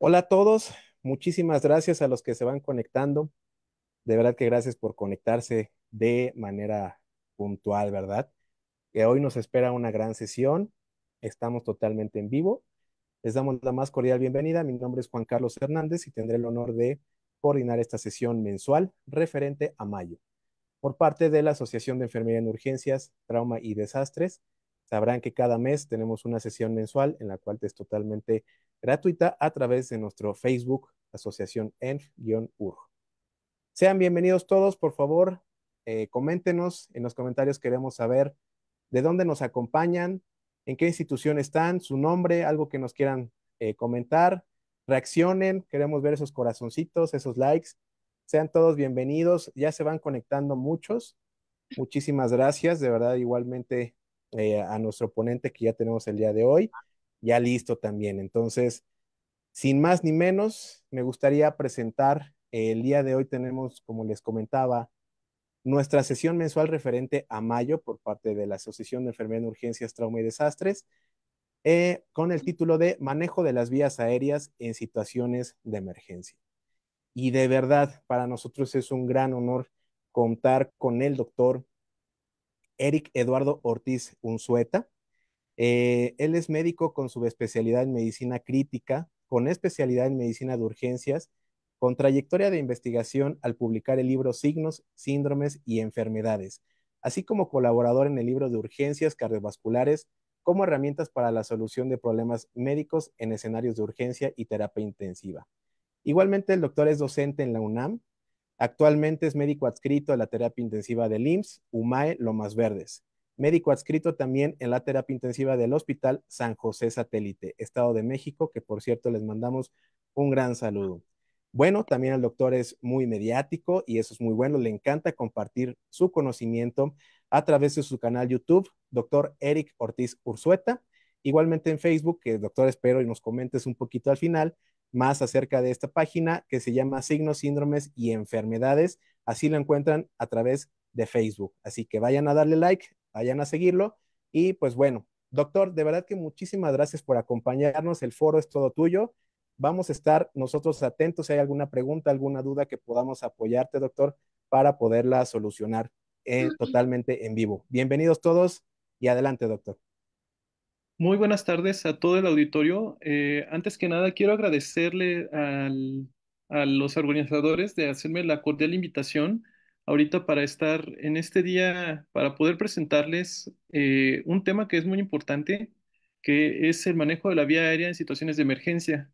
Hola a todos, muchísimas gracias a los que se van conectando. De verdad que gracias por conectarse de manera puntual, ¿verdad? Que hoy nos espera una gran sesión. Estamos totalmente en vivo. Les damos la más cordial bienvenida. Mi nombre es Juan Carlos Hernández y tendré el honor de coordinar esta sesión mensual referente a mayo. Por parte de la Asociación de Enfermería en Urgencias, Trauma y Desastres, sabrán que cada mes tenemos una sesión mensual en la cual es totalmente gratuita a través de nuestro Facebook, Asociación ENF-UR. Sean bienvenidos todos, por favor, coméntenos en los comentarios, queremos saber de dónde nos acompañan, en qué institución están, su nombre, algo que nos quieran comentar, reaccionen, queremos ver esos corazoncitos, esos likes. Sean todos bienvenidos, ya se van conectando muchos. Muchísimas gracias, de verdad, igualmente a nuestro ponente que ya tenemos el día de hoy, ya listo también. Entonces, sin más ni menos, me gustaría presentar, el día de hoy tenemos, como les comentaba, nuestra sesión mensual referente a mayo por parte de la Asociación de Enfermería en Urgencias, Trauma y Desastres, con el título de Manejo de las vías aéreas en situaciones de emergencia. Y de verdad, para nosotros es un gran honor contar con el doctor Eric Eduardo Ortiz Unzueta. Él es médico con subespecialidad en medicina crítica, con especialidad en medicina de urgencias, con trayectoria de investigación al publicar el libro Signos, Síndromes y Enfermedades, así como colaborador en el libro de urgencias cardiovasculares como herramientas para la solución de problemas médicos en escenarios de urgencia y terapia intensiva. Igualmente, el doctor es docente en la UNAM. Actualmente es médico adscrito a la terapia intensiva del IMSS, UMAE, Lomas Verdes. Médico adscrito también en la terapia intensiva del Hospital San José Satélite, Estado de México, que por cierto les mandamos un gran saludo. Bueno, también el doctor es muy mediático y eso es muy bueno. Le encanta compartir su conocimiento a través de su canal YouTube, doctor Eric Ortiz Ursueta. Igualmente en Facebook, que doctor espero y nos comentes un poquito al final, más acerca de esta página que se llama Signos, Síndromes y Enfermedades. Así lo encuentran a través de Facebook. Así que vayan a darle like, vayan a seguirlo. Y pues bueno, doctor, de verdad que muchísimas gracias por acompañarnos. El foro es todo tuyo. Vamos a estar nosotros atentos si hay alguna pregunta, alguna duda que podamos apoyarte, doctor, para poderla solucionar totalmente en vivo. Bienvenidos todos y adelante, doctor. Muy buenas tardes a todo el auditorio. Antes que nada, quiero agradecerle a los organizadores de hacerme la cordial invitación ahorita para estar en este día, para poder presentarles un tema que es muy importante, que es el manejo de la vía aérea en situaciones de emergencia.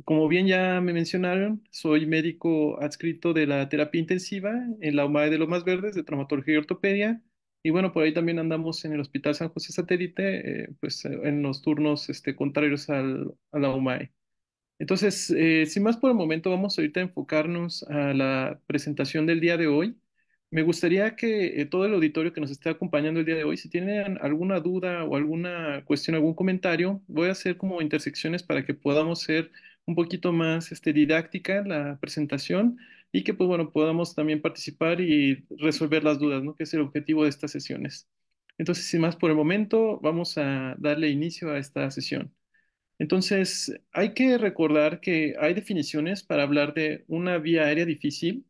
Como bien ya me mencionaron, soy médico adscrito de la terapia intensiva en la UMAE de Lomas Verdes de traumatología y ortopedia. Y bueno, por ahí también andamos en el Hospital San José Satélite, en los turnos contrarios a la UMAE. Entonces, sin más por el momento, vamos ahorita a enfocarnos a la presentación del día de hoy. Me gustaría que todo el auditorio que nos esté acompañando el día de hoy, si tienen alguna duda o alguna cuestión, algún comentario, voy a hacer como intersecciones para que podamos ser un poquito más didáctica la presentación y que, pues bueno, podamos también participar y resolver las dudas, ¿no? Que es el objetivo de estas sesiones. Entonces, sin más por el momento, vamos a darle inicio a esta sesión. Entonces, hay que recordar que hay definiciones para hablar de una vía aérea difícil.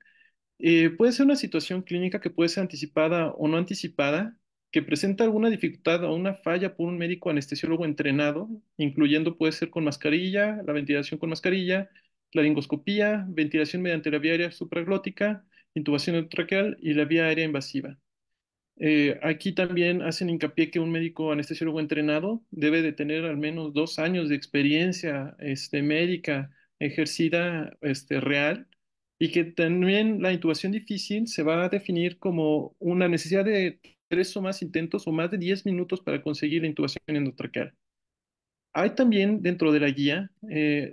Puede ser una situación clínica que puede ser anticipada o no anticipada, que presenta alguna dificultad o una falla por un médico anestesiólogo entrenado, incluyendo puede ser con mascarilla, la ventilación con mascarilla, laringoscopía, ventilación mediante la vía aérea supraglótica, intubación endotraqueal y la vía aérea invasiva. Aquí también hacen hincapié que un médico anestesiólogo entrenado debe de tener al menos 2 años de experiencia médica ejercida real y que también la intubación difícil se va a definir como una necesidad de 3 o más intentos o más de 10 minutos para conseguir la intubación endotraqueal. Hay también dentro de la guía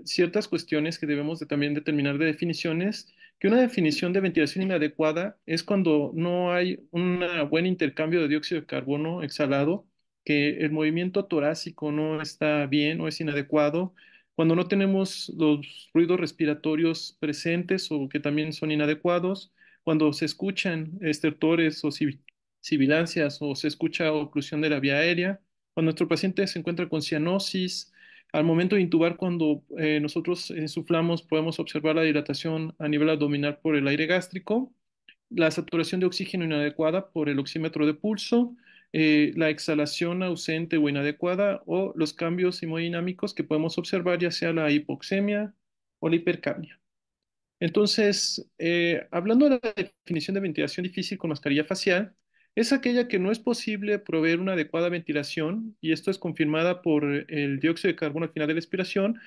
ciertas cuestiones que debemos de también determinar de definiciones, que una definición de ventilación inadecuada es cuando no hay un buen intercambio de dióxido de carbono exhalado, que el movimiento torácico no está bien o es inadecuado, cuando no tenemos los ruidos respiratorios presentes o que también son inadecuados, cuando se escuchan estertores o sibilancias o se escucha oclusión de la vía aérea cuando nuestro paciente se encuentra con cianosis, Al momento de intubar, cuando nosotros insuflamos, podemos observar la dilatación a nivel abdominal por el aire gástrico, la saturación de oxígeno inadecuada por el oxímetro de pulso, la exhalación ausente o inadecuada o los cambios hemodinámicos que podemos observar, ya sea la hipoxemia o la hipercapnia. Entonces, hablando de la definición de ventilación difícil con mascarilla facial, es aquella que no es posible proveer una adecuada ventilación, y esto es confirmada por el dióxido de carbono al final de la expiración,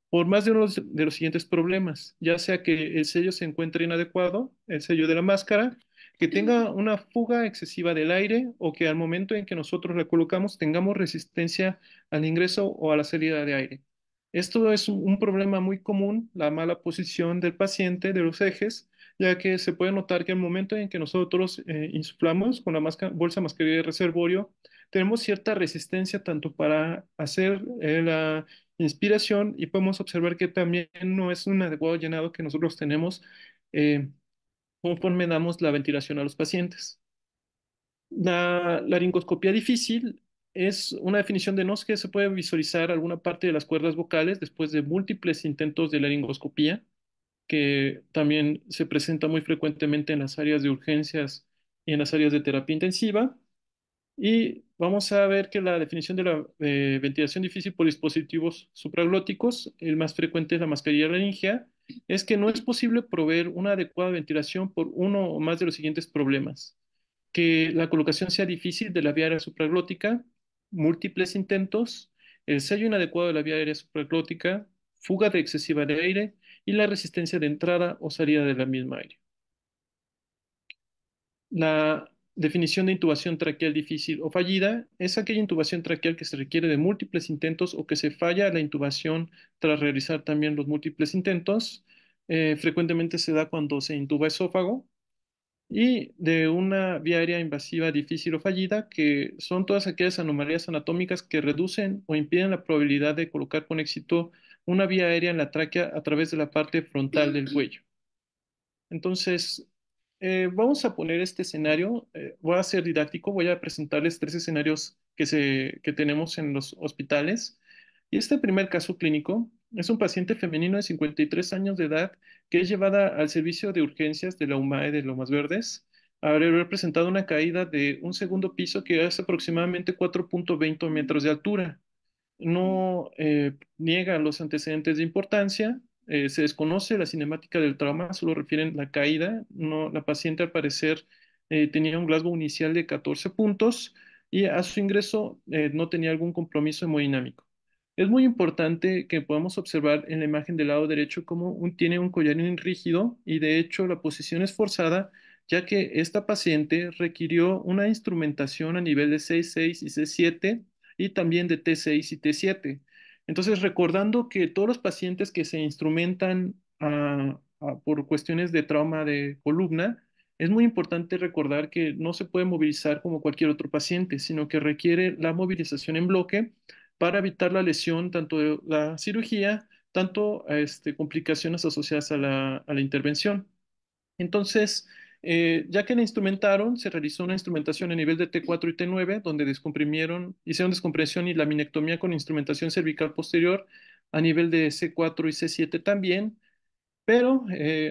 por más de los siguientes problemas, ya sea que el sello se encuentre inadecuado, el sello de la máscara, que tenga una fuga excesiva del aire o que al momento en que nosotros la colocamos tengamos resistencia al ingreso o a la salida de aire. Esto es un problema muy común, la mala posición del paciente de los ejes, ya que se puede notar que al momento en que nosotros insuflamos con la bolsa mascarilla de reservorio, tenemos cierta resistencia tanto para hacer la inspiración y podemos observar que también no es un adecuado llenado que nosotros tenemos eh, conforme damos la ventilación a los pacientes. La laringoscopía difícil es una definición de no que se puede visualizar alguna parte de las cuerdas vocales después de múltiples intentos de laringoscopía, que también se presenta muy frecuentemente en las áreas de urgencias y en las áreas de terapia intensiva. Y vamos a ver que la definición de la ventilación difícil por dispositivos supraglóticos, el más frecuente es la mascarilla laringea, es que no es posible proveer una adecuada ventilación por uno o más de los siguientes problemas: que la colocación sea difícil de la vía aérea supraglótica, múltiples intentos, el sello inadecuado de la vía aérea supraglótica, fuga de excesiva de aire y la resistencia de entrada o salida de la misma aire. La definición de intubación traqueal difícil o fallida es aquella intubación traqueal que se requiere de múltiples intentos o que se falla la intubación tras realizar también los múltiples intentos. Frecuentemente se da cuando se intuba esófago, y de una vía aérea invasiva difícil o fallida, que son todas aquellas anomalías anatómicas que reducen o impiden la probabilidad de colocar con éxito una vía aérea en la tráquea a través de la parte frontal del cuello. Entonces, vamos a poner este escenario, voy a ser didáctico, voy a presentarles tres escenarios que tenemos en los hospitales. Y este primer caso clínico es un paciente femenino de 53 años de edad que es llevada al servicio de urgencias de la UMAE de Lomas Verdes. Haber presentado una caída de un segundo piso que es aproximadamente 4.20 metros de altura. No niega los antecedentes de importancia, se desconoce la cinemática del trauma, solo refieren la caída. No, la paciente al parecer tenía un Glasgow inicial de 14 puntos y a su ingreso no tenía algún compromiso hemodinámico. Es muy importante que podamos observar en la imagen del lado derecho cómo tiene un collarín rígido, y de hecho la posición es forzada, ya que esta paciente requirió una instrumentación a nivel de C6 y C7 y también de T6 y T7. Entonces, recordando que todos los pacientes que se instrumentan por cuestiones de trauma de columna, es muy importante recordar que no se puede movilizar como cualquier otro paciente, sino que requiere la movilización en bloque para evitar la lesión tanto de la cirugía, tanto complicaciones asociadas a la intervención. Entonces, ya que la instrumentaron, se realizó una instrumentación a nivel de T4 y T9, donde hicieron descompresión y laminectomía con instrumentación cervical posterior a nivel de C4 y C7 también, pero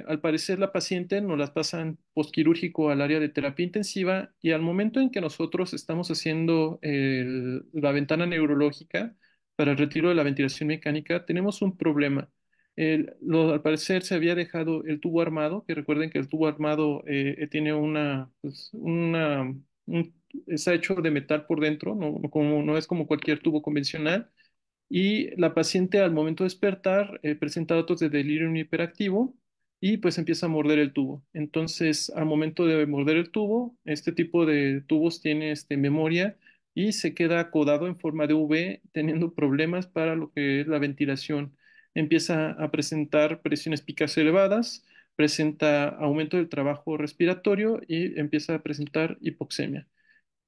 al parecer la paciente nos las pasan postquirúrgico al área de terapia intensiva, y al momento en que nosotros estamos haciendo la ventana neurológica para el retiro de la ventilación mecánica, tenemos un problema. Al parecer se había dejado el tubo armado, que recuerden que el tubo armado tiene está hecho de metal por dentro, no es como cualquier tubo convencional, y la paciente al momento de despertar presenta datos de delirio hiperactivo y pues empieza a morder el tubo. Entonces, al momento de morder el tubo, este tipo de tubos tiene memoria y se queda acodado en forma de V, teniendo problemas para lo que es la ventilación. Empieza a presentar presiones picas elevadas, presenta aumento del trabajo respiratorio y empieza a presentar hipoxemia.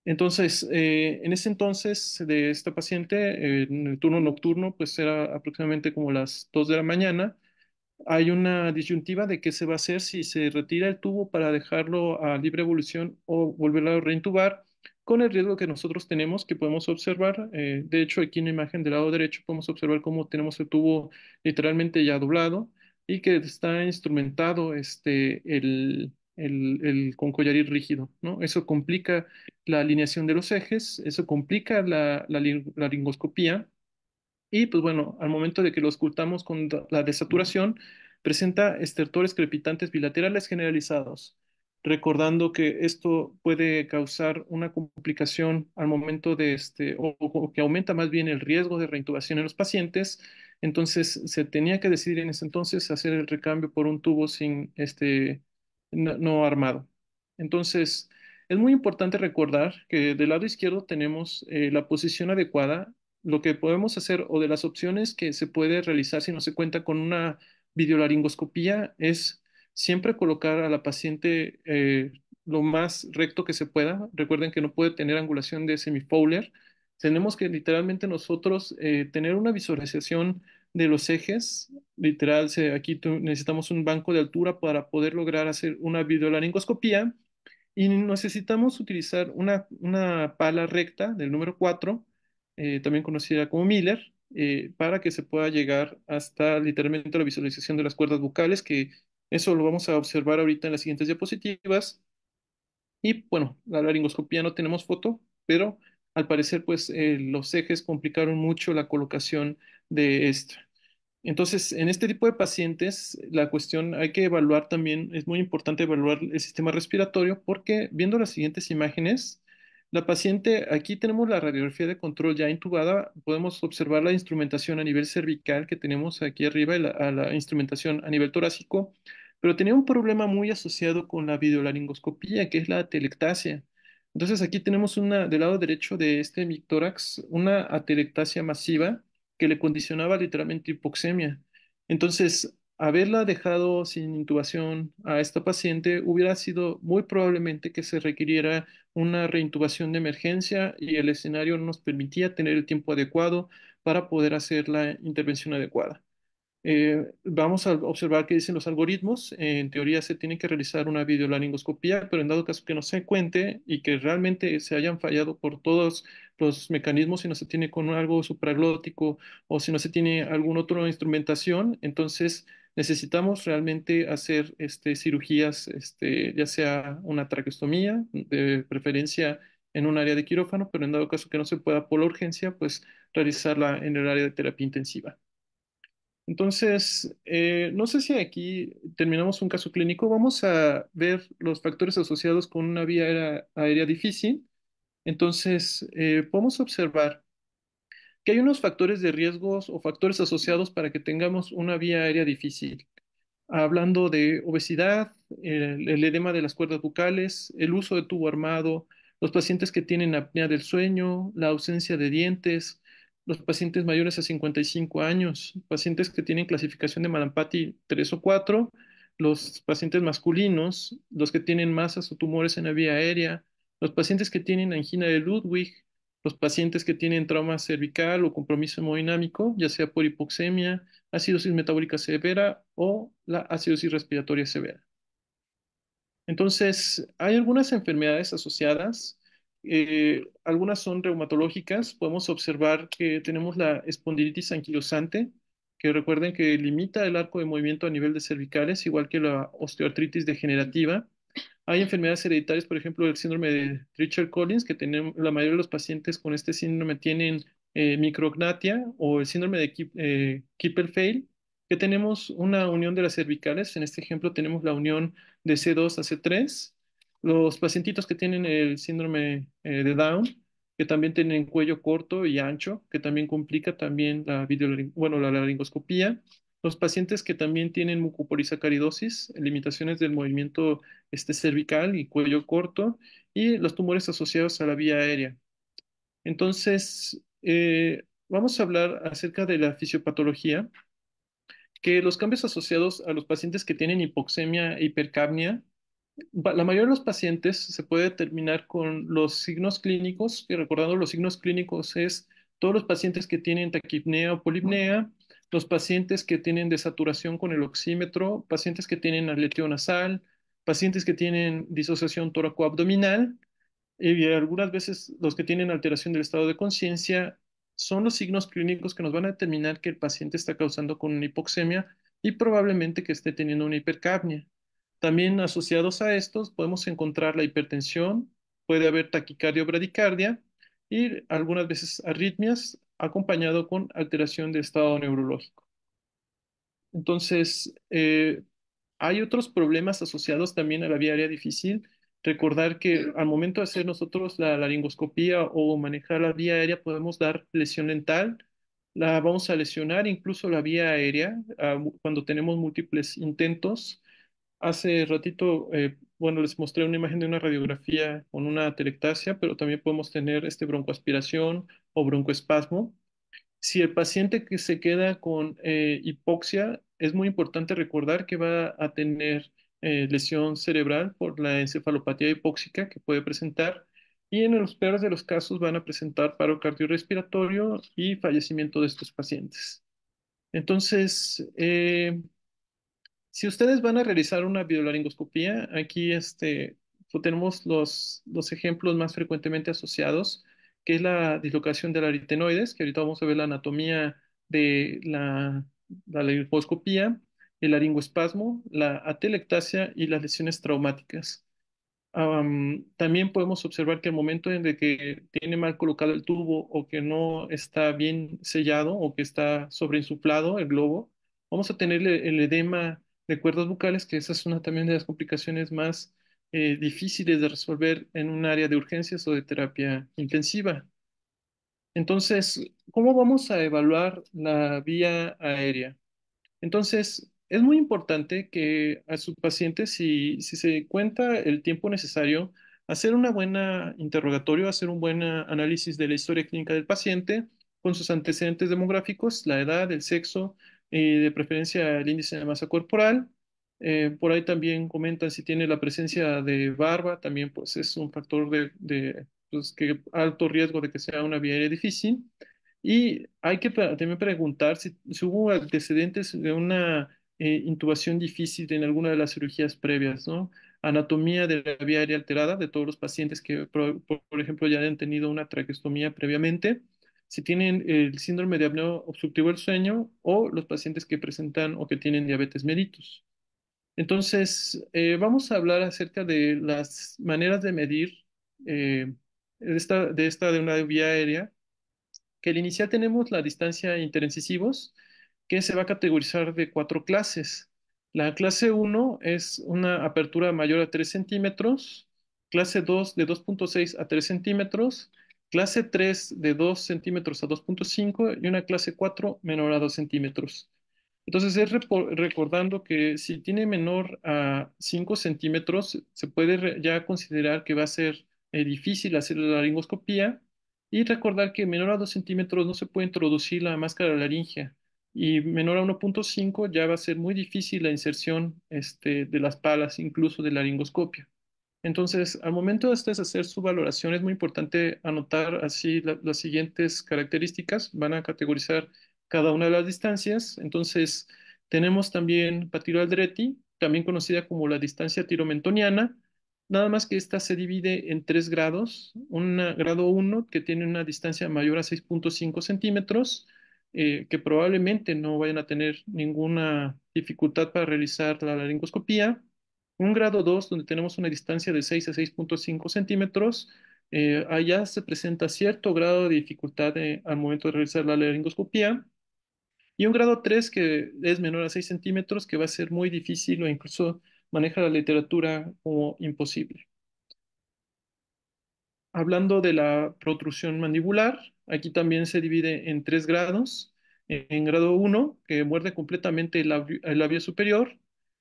Entonces, en ese entonces de esta paciente, en el turno nocturno, pues era aproximadamente como las 2 de la mañana. Hay una disyuntiva de qué se va a hacer, si se retira el tubo para dejarlo a libre evolución o volverlo a reintubar. con el riesgo que nosotros tenemos, que podemos observar. De hecho, aquí en la imagen del lado derecho podemos observar cómo tenemos el tubo literalmente ya doblado y que está instrumentado el con collarín rígido, ¿no? Eso complica la alineación de los ejes, eso complica la laringoscopía y pues bueno, al momento de que lo ocultamos con la desaturación, presenta estertores crepitantes bilaterales generalizados, recordando que esto puede causar una complicación al momento de o que aumenta más bien el riesgo de reintubación en los pacientes. Entonces se tenía que decidir en ese entonces hacer el recambio por un tubo sin no armado. Entonces, es muy importante recordar que del lado izquierdo tenemos la posición adecuada. Lo que podemos hacer o de las opciones que se puede realizar si no se cuenta con una videolaringoscopía es siempre colocar a la paciente lo más recto que se pueda. Recuerden que no puede tener angulación de semifowler. Tenemos que literalmente nosotros tener una visualización de los ejes. Literal, aquí necesitamos un banco de altura para poder lograr hacer una videolaringoscopía y necesitamos utilizar una pala recta del número 4, también conocida como Miller, para que se pueda llegar hasta literalmente la visualización de las cuerdas bucales, que eso lo vamos a observar ahorita en las siguientes diapositivas. Y bueno, la laringoscopía no tenemos foto, pero al parecer pues los ejes complicaron mucho la colocación de esta. Entonces, en este tipo de pacientes, la cuestión hay que evaluar también, es muy importante evaluar el sistema respiratorio porque viendo las siguientes imágenes, la paciente, aquí tenemos la radiografía de control ya intubada, podemos observar la instrumentación a nivel cervical que tenemos aquí arriba y a la instrumentación a nivel torácico, pero tenía un problema muy asociado con la videolaringoscopía, que es la atelectasia. Entonces, aquí tenemos del lado derecho de este hemitórax, una atelectasia masiva que le condicionaba literalmente hipoxemia. Entonces, haberla dejado sin intubación a esta paciente hubiera sido muy probablemente que se requiriera una reintubación de emergencia y el escenario no nos permitía tener el tiempo adecuado para poder hacer la intervención adecuada. Vamos a observar qué dicen los algoritmos. En teoría se tiene que realizar una videolaringoscopía, pero en dado caso que no se cuente y que realmente se hayan fallado por todos los mecanismos, si no se tiene con algo supraglótico o si no se tiene alguna otra instrumentación, entonces necesitamos realmente hacer cirugías, ya sea una traqueostomía, de preferencia en un área de quirófano, pero en dado caso que no se pueda por la urgencia, pues realizarla en el área de terapia intensiva. Entonces, no sé si aquí terminamos un caso clínico. Vamos a ver los factores asociados con una vía aérea difícil. Entonces, podemos observar que hay unos factores de riesgos o factores asociados para que tengamos una vía aérea difícil, hablando de obesidad, el edema de las cuerdas bucales, el uso de tubo armado, los pacientes que tienen apnea del sueño, la ausencia de dientes, los pacientes mayores a 55 años, pacientes que tienen clasificación de Malampati 3 o 4, los pacientes masculinos, los que tienen masas o tumores en la vía aérea, los pacientes que tienen angina de Ludwig, los pacientes que tienen trauma cervical o compromiso hemodinámico, ya sea por hipoxemia, acidosis metabólica severa o la acidosis respiratoria severa. Entonces, hay algunas enfermedades asociadas, algunas son reumatológicas, podemos observar que tenemos la espondilitis anquilosante, que recuerden que limita el arco de movimiento a nivel de cervicales, igual que la osteoartritis degenerativa. Hay enfermedades hereditarias, por ejemplo, el síndrome de Richard-Collins, que tenemos, la mayoría de los pacientes con este síndrome tienen micrognatia o el síndrome de Kippel-Feil, que tenemos una unión de las cervicales. En este ejemplo tenemos la unión de C2 a C3. Los pacientitos que tienen el síndrome de Down, que también tienen cuello corto y ancho, que también complica también bueno, la laringoscopía. Los pacientes que también tienen mucopolisacaridosis, limitaciones del movimiento cervical y cuello corto, y los tumores asociados a la vía aérea. Entonces, vamos a hablar acerca de la fisiopatología, que los cambios asociados a los pacientes que tienen hipoxemia e hipercapnia, la mayoría de los pacientes se puede determinar con los signos clínicos, y recordando los signos clínicos es todos los pacientes que tienen taquipnea o polipnea, los pacientes que tienen desaturación con el oxímetro, pacientes que tienen aleteo nasal, pacientes que tienen disociación tóraco-abdominal Y algunas veces los que tienen alteración del estado de conciencia son los signos clínicos que nos van a determinar que el paciente está causando con una hipoxemia y probablemente que esté teniendo una hipercapnia. También asociados a estos podemos encontrar la hipertensión, puede haber taquicardia o bradicardia y algunas veces arritmias acompañado con alteración de estado neurológico. Entonces, hay otros problemas asociados también a la vía aérea difícil. Recordar que al momento de hacer nosotros la laringoscopía o manejar la vía aérea podemos dar lesión dental, la vamos a lesionar incluso la vía aérea cuando tenemos múltiples intentos. Hace ratito, bueno, les mostré una imagen de una radiografía con una atelectasia, pero también podemos tener este broncoaspiración o broncoespasmo. Si el paciente que se queda con hipoxia, es muy importante recordar que va a tener lesión cerebral por la encefalopatía hipóxica que puede presentar y en los peores de los casos van a presentar paro cardiorrespiratorio y fallecimiento de estos pacientes. Entonces, si ustedes van a realizar una videolaringoscopía, aquí tenemos los ejemplos más frecuentemente asociados, que es la dislocación del aritenoides, que ahorita vamos a ver la anatomía de la laringoscopía, el laringoespasmo, la atelectasia y las lesiones traumáticas. También podemos observar que al momento en de que tiene mal colocado el tubo o que no está bien sellado o que está sobreinsuflado el globo, vamos a tener el edema de cuerdas bucales, que esa es una también de las complicaciones más difíciles de resolver en un área de urgencias o de terapia intensiva. Entonces, ¿cómo vamos a evaluar la vía aérea? Entonces, es muy importante que a su paciente, si se cuenta el tiempo necesario, hacer una buena interrogatorio, hacer un buen análisis de la historia clínica del paciente con sus antecedentes demográficos, la edad, el sexo, de preferencia el índice de masa corporal. Por ahí también comentan si tiene la presencia de barba, también pues es un factor pues, que alto riesgo de que sea una vía aérea difícil. Y hay que también preguntar si hubo antecedentes de una intubación difícil en alguna de las cirugías previas, ¿no? Anatomía de la vía aérea alterada de todos los pacientes que, por ejemplo, ya hayan tenido una traqueostomía previamente, si tienen el síndrome de apnea obstructivo del sueño o los pacientes que presentan o que tienen diabetes mellitus. Entonces, vamos a hablar acerca de las maneras de medir eh, de una vía aérea que al inicial tenemos la distancia interincisivos, que se va a categorizar de cuatro clases. La clase uno es una apertura mayor a 3 centímetros, clase 2 de 2,6 a 3 centímetros, clase 3 de 2 centímetros a 2,5 y una clase 4 menor a 2 centímetros. Entonces, recordando que si tiene menor a 5 centímetros, se puede ya considerar que va a ser difícil hacer la laringoscopía y recordar que menor a 2 centímetros no se puede introducir la máscara laringea y menor a 1,5 ya va a ser muy difícil la inserción de las palas, incluso de laringoscopia. Entonces, al momento de ustedes hacer su valoración, es muy importante anotar así las siguientes características. Van a categorizar cada una de las distancias. Entonces, tenemos también Patiro-Aldrete, también conocida como la distancia tiromentoniana, nada más que esta se divide en tres grados. Un grado uno que tiene una distancia mayor a 6,5 centímetros, que probablemente no vayan a tener ninguna dificultad para realizar la laringoscopía. Un grado 2 donde tenemos una distancia de 6 a 6,5 centímetros, allá se presenta cierto grado de dificultad al momento de realizar la laringoscopía. Y un grado 3 que es menor a 6 centímetros, que va a ser muy difícil o incluso maneja la literatura como imposible. Hablando de la protrusión mandibular, aquí también se divide en tres grados. En grado uno que muerde completamente el labio superior.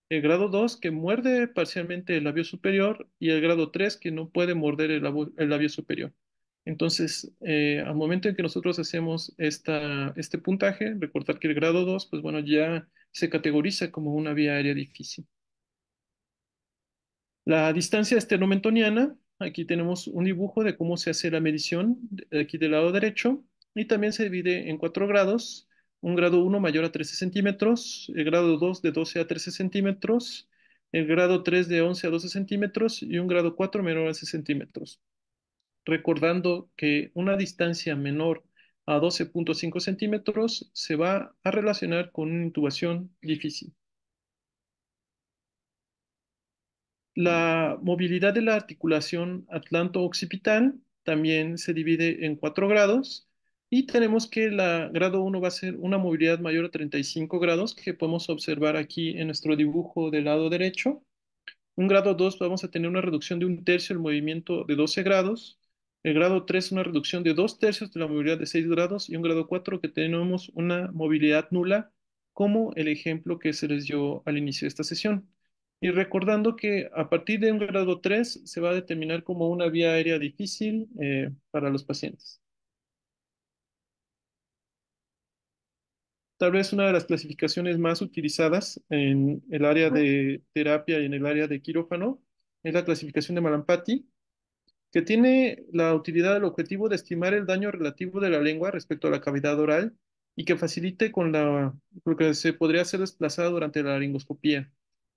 El grado 2 que muerde parcialmente el labio superior. Y el grado 3 que no puede morder el labio superior. Entonces, al momento en que nosotros hacemos este puntaje, recordar que el grado 2 pues bueno, ya se categoriza como una vía aérea difícil. La distancia esternomentoniana, aquí tenemos un dibujo de cómo se hace la medición, aquí del lado derecho, y también se divide en cuatro grados, un grado uno mayor a 13 centímetros, el grado 2 de 12 a 13 centímetros, el grado 3 de 11 a 12 centímetros y un grado 4 menor a 6 centímetros. recordando que una distancia menor a 12,5 centímetros se va a relacionar con una intubación difícil. La movilidad de la articulación atlanto-occipital también se divide en 4 grados y tenemos que la grado uno va a ser una movilidad mayor a 35 grados que podemos observar aquí en nuestro dibujo del lado derecho. Un grado 2 vamos a tener una reducción de un tercio del movimiento de 12 grados. El grado 3 una reducción de 2 tercios de la movilidad de 6 grados. Y un grado 4 que tenemos una movilidad nula, como el ejemplo que se les dio al inicio de esta sesión. Y recordando que a partir de un grado 3 se va a determinar como una vía aérea difícil para los pacientes. Tal vez una de las clasificaciones más utilizadas en el área de terapia y en el área de quirófano es la clasificación de Malampati, que tiene la utilidad del objetivo de estimar el daño relativo de la lengua respecto a la cavidad oral y que facilite lo que se podría ser desplazado durante la laringoscopía.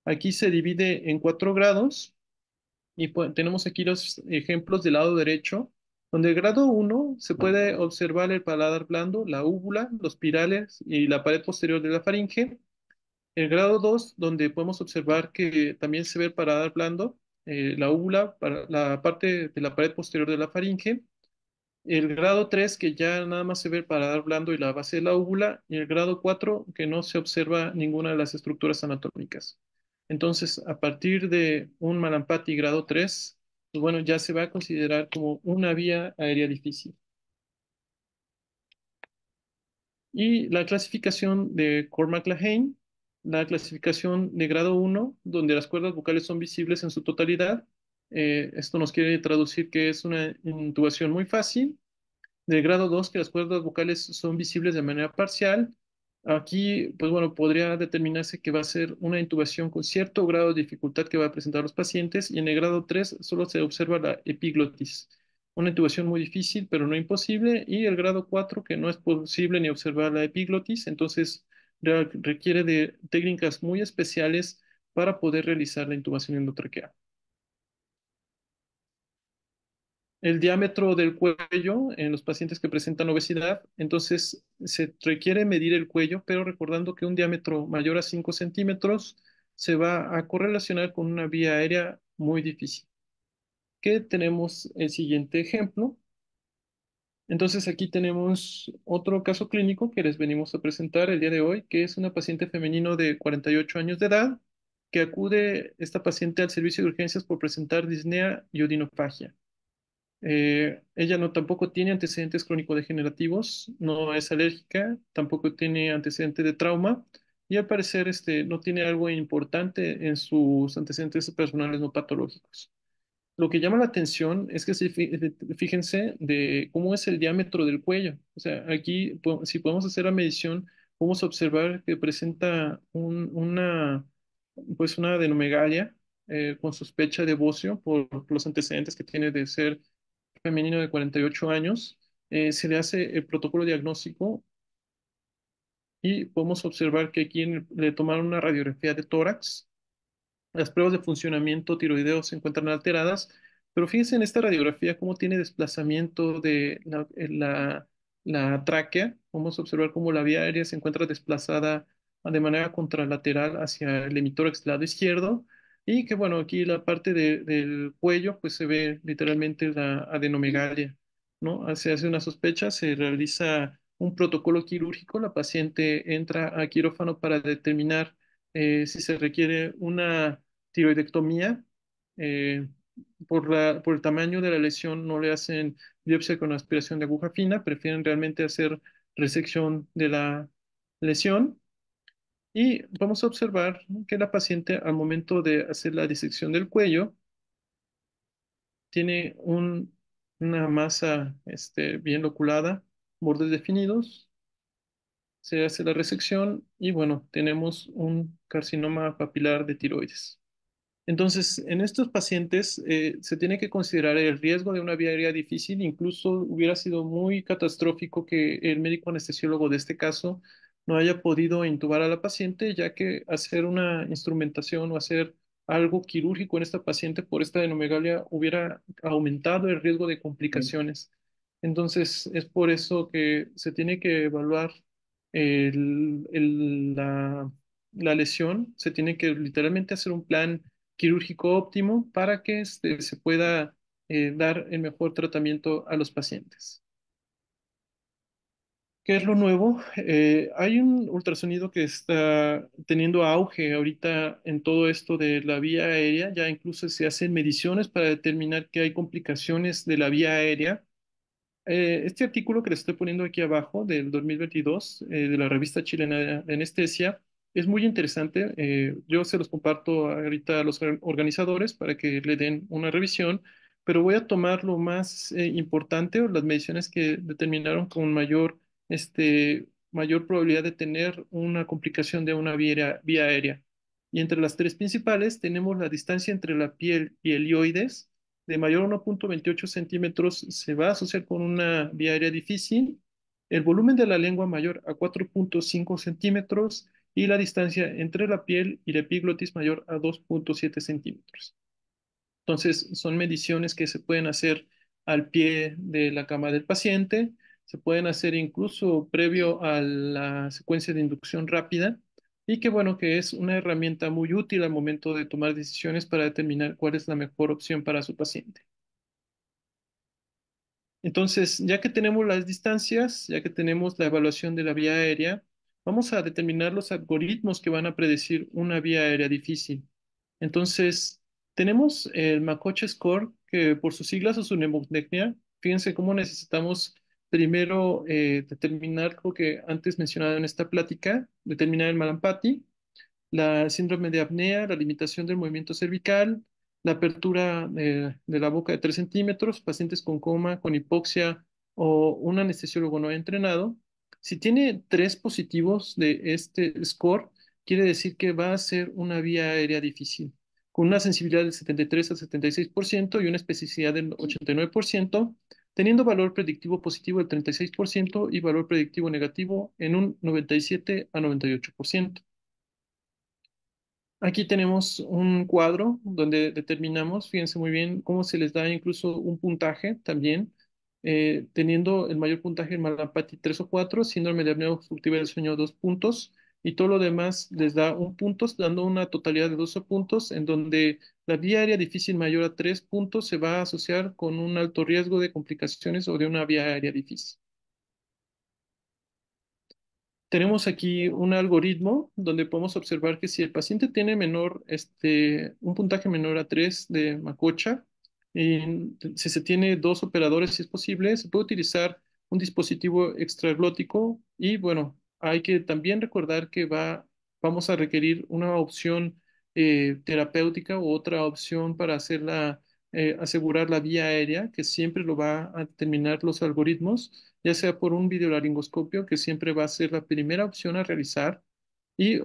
Aquí se divide en 4 grados y tenemos aquí los ejemplos del lado derecho, donde el grado uno se puede observar el paladar blando, la úvula, los pirales y la pared posterior de la faringe. El grado 2 donde podemos observar que también se ve el paladar blando, la úvula, la parte de la pared posterior de la faringe. El grado 3 que ya nada más se ve el paladar blando y la base de la úvula. Y el grado 4 que no se observa ninguna de las estructuras anatómicas. Entonces, a partir de un Malampati grado 3 pues bueno, ya se va a considerar como una vía aérea difícil. Y la clasificación de Cormac-Lehane, la clasificación de grado uno donde las cuerdas vocales son visibles en su totalidad. Esto nos quiere traducir que es una intubación muy fácil. Del grado 2 que las cuerdas vocales son visibles de manera parcial. Aquí, pues bueno, podría determinarse que va a ser una intubación con cierto grado de dificultad que va a presentar los pacientes. Y en el grado 3 solo se observa la epiglotis. Una intubación muy difícil, pero no imposible. Y el grado 4 que no es posible ni observar la epiglotis, entonces requiere de técnicas muy especiales para poder realizar la intubación endotraqueal. El diámetro del cuello en los pacientes que presentan obesidad, entonces se requiere medir el cuello, pero recordando que un diámetro mayor a 5 centímetros se va a correlacionar con una vía aérea muy difícil. Que tenemos el siguiente ejemplo. Entonces aquí tenemos otro caso clínico que les venimos a presentar el día de hoy, que es una paciente femenino de 48 años de edad, que acude esta paciente al servicio de urgencias por presentar disnea y odinofagia. Ella no tampoco tiene antecedentes crónico-degenerativos, no es alérgica, tampoco tiene antecedente de trauma y al parecer no tiene algo importante en sus antecedentes personales no patológicos. Lo que llama la atención es que fíjense de cómo es el diámetro del cuello. O sea, aquí si podemos hacer la medición, podemos observar que presenta pues una adenomegalia con sospecha de bocio por los antecedentes que tiene de ser femenino de 48 años, se le hace el protocolo diagnóstico y podemos observar que aquí le tomaron una radiografía de tórax. Las pruebas de funcionamiento tiroideo se encuentran alteradas, pero fíjense en esta radiografía cómo tiene desplazamiento de la tráquea. Vamos a observar cómo la vía aérea se encuentra desplazada de manera contralateral hacia el hemitórax del lado izquierdo y que bueno, aquí la parte del cuello pues se ve literalmente la adenomegalia, ¿no? Se hace una sospecha, se realiza un protocolo quirúrgico, la paciente entra a quirófano para determinar si se requiere una tiroidectomía. eh, por el tamaño de la lesión no le hacen biopsia con aspiración de aguja fina, prefieren realmente hacer resección de la lesión. Y vamos a observar que la paciente al momento de hacer la disección del cuello tiene una masa bien loculada, bordes definidos, se hace la resección y bueno, tenemos un carcinoma papilar de tiroides. Entonces, en estos pacientes se tiene que considerar el riesgo de una vía aérea difícil, incluso hubiera sido muy catastrófico que el médico anestesiólogo de este caso no haya podido intubar a la paciente, ya que hacer una instrumentación o hacer algo quirúrgico en esta paciente por esta adenomegalia hubiera aumentado el riesgo de Sí. complicaciones. Entonces, es por eso que se tiene que evaluar el- el- la, la lesión, se tiene que literalmente hacer un plan quirúrgico óptimo para que se pueda dar el mejor tratamiento a los pacientes. ¿Qué es lo nuevo? Hay un ultrasonido que está teniendo auge ahorita en todo esto de la vía aérea. Ya incluso se hacen mediciones para determinar que hay complicaciones de la vía aérea. Este artículo que les estoy poniendo aquí abajo del 2022 de la revista chilena de anestesia es muy interesante. Yo se los comparto ahorita a los organizadores para que le den una revisión, pero voy a tomar lo más importante o las mediciones que determinaron con mayor probabilidad de tener una complicación de una vía aérea. Y entre las tres principales tenemos la distancia entre la piel y el ioides de mayor a 1,28 centímetros se va a asociar con una vía aérea difícil, el volumen de la lengua mayor a 4,5 centímetros y la distancia entre la piel y la epiglotis mayor a 2,7 centímetros. Entonces, son mediciones que se pueden hacer al pie de la cama del paciente, se pueden hacer incluso previo a la secuencia de inducción rápida y que bueno, que es una herramienta muy útil al momento de tomar decisiones para determinar cuál es la mejor opción para su paciente. Entonces, ya que tenemos las distancias, ya que tenemos la evaluación de la vía aérea, vamos a determinar los algoritmos que van a predecir una vía aérea difícil. Entonces, tenemos el Macoche Score, que por sus siglas o su mnemotecnia, fíjense cómo necesitamos primero determinar lo que antes mencionado en esta plática, determinar el Malampati, la síndrome de apnea, la limitación del movimiento cervical, la apertura de la boca de 3 centímetros, pacientes con coma, con hipoxia o un anestesiólogo no entrenado. Si tiene tres positivos de este score, quiere decir que va a ser una vía aérea difícil, con una sensibilidad del 73 al 76% y una especificidad del 89%, teniendo valor predictivo positivo del 36% y valor predictivo negativo en un 97 a 98%. Aquí tenemos un cuadro donde determinamos, fíjense muy bien, cómo se les da incluso un puntaje también, teniendo el mayor puntaje en Malapati 3 o 4, síndrome de apnea obstructiva del sueño 2 puntos, y todo lo demás les da un punto, dando una totalidad de 12 puntos, en donde la vía aérea difícil mayor a 3 puntos se va a asociar con un alto riesgo de complicaciones o de una vía aérea difícil. Tenemos aquí un algoritmo donde podemos observar que si el paciente tiene un puntaje menor a 3 de Macocha, si se tiene dos operadores, si es posible, se puede utilizar un dispositivo extraglótico y bueno, hay que también recordar que vamos a requerir una opción terapéutica u otra opción para asegurar la vía aérea, que siempre lo va a determinar los algoritmos ya sea por un videolaringoscopio, que siempre va a ser la primera opción a realizar,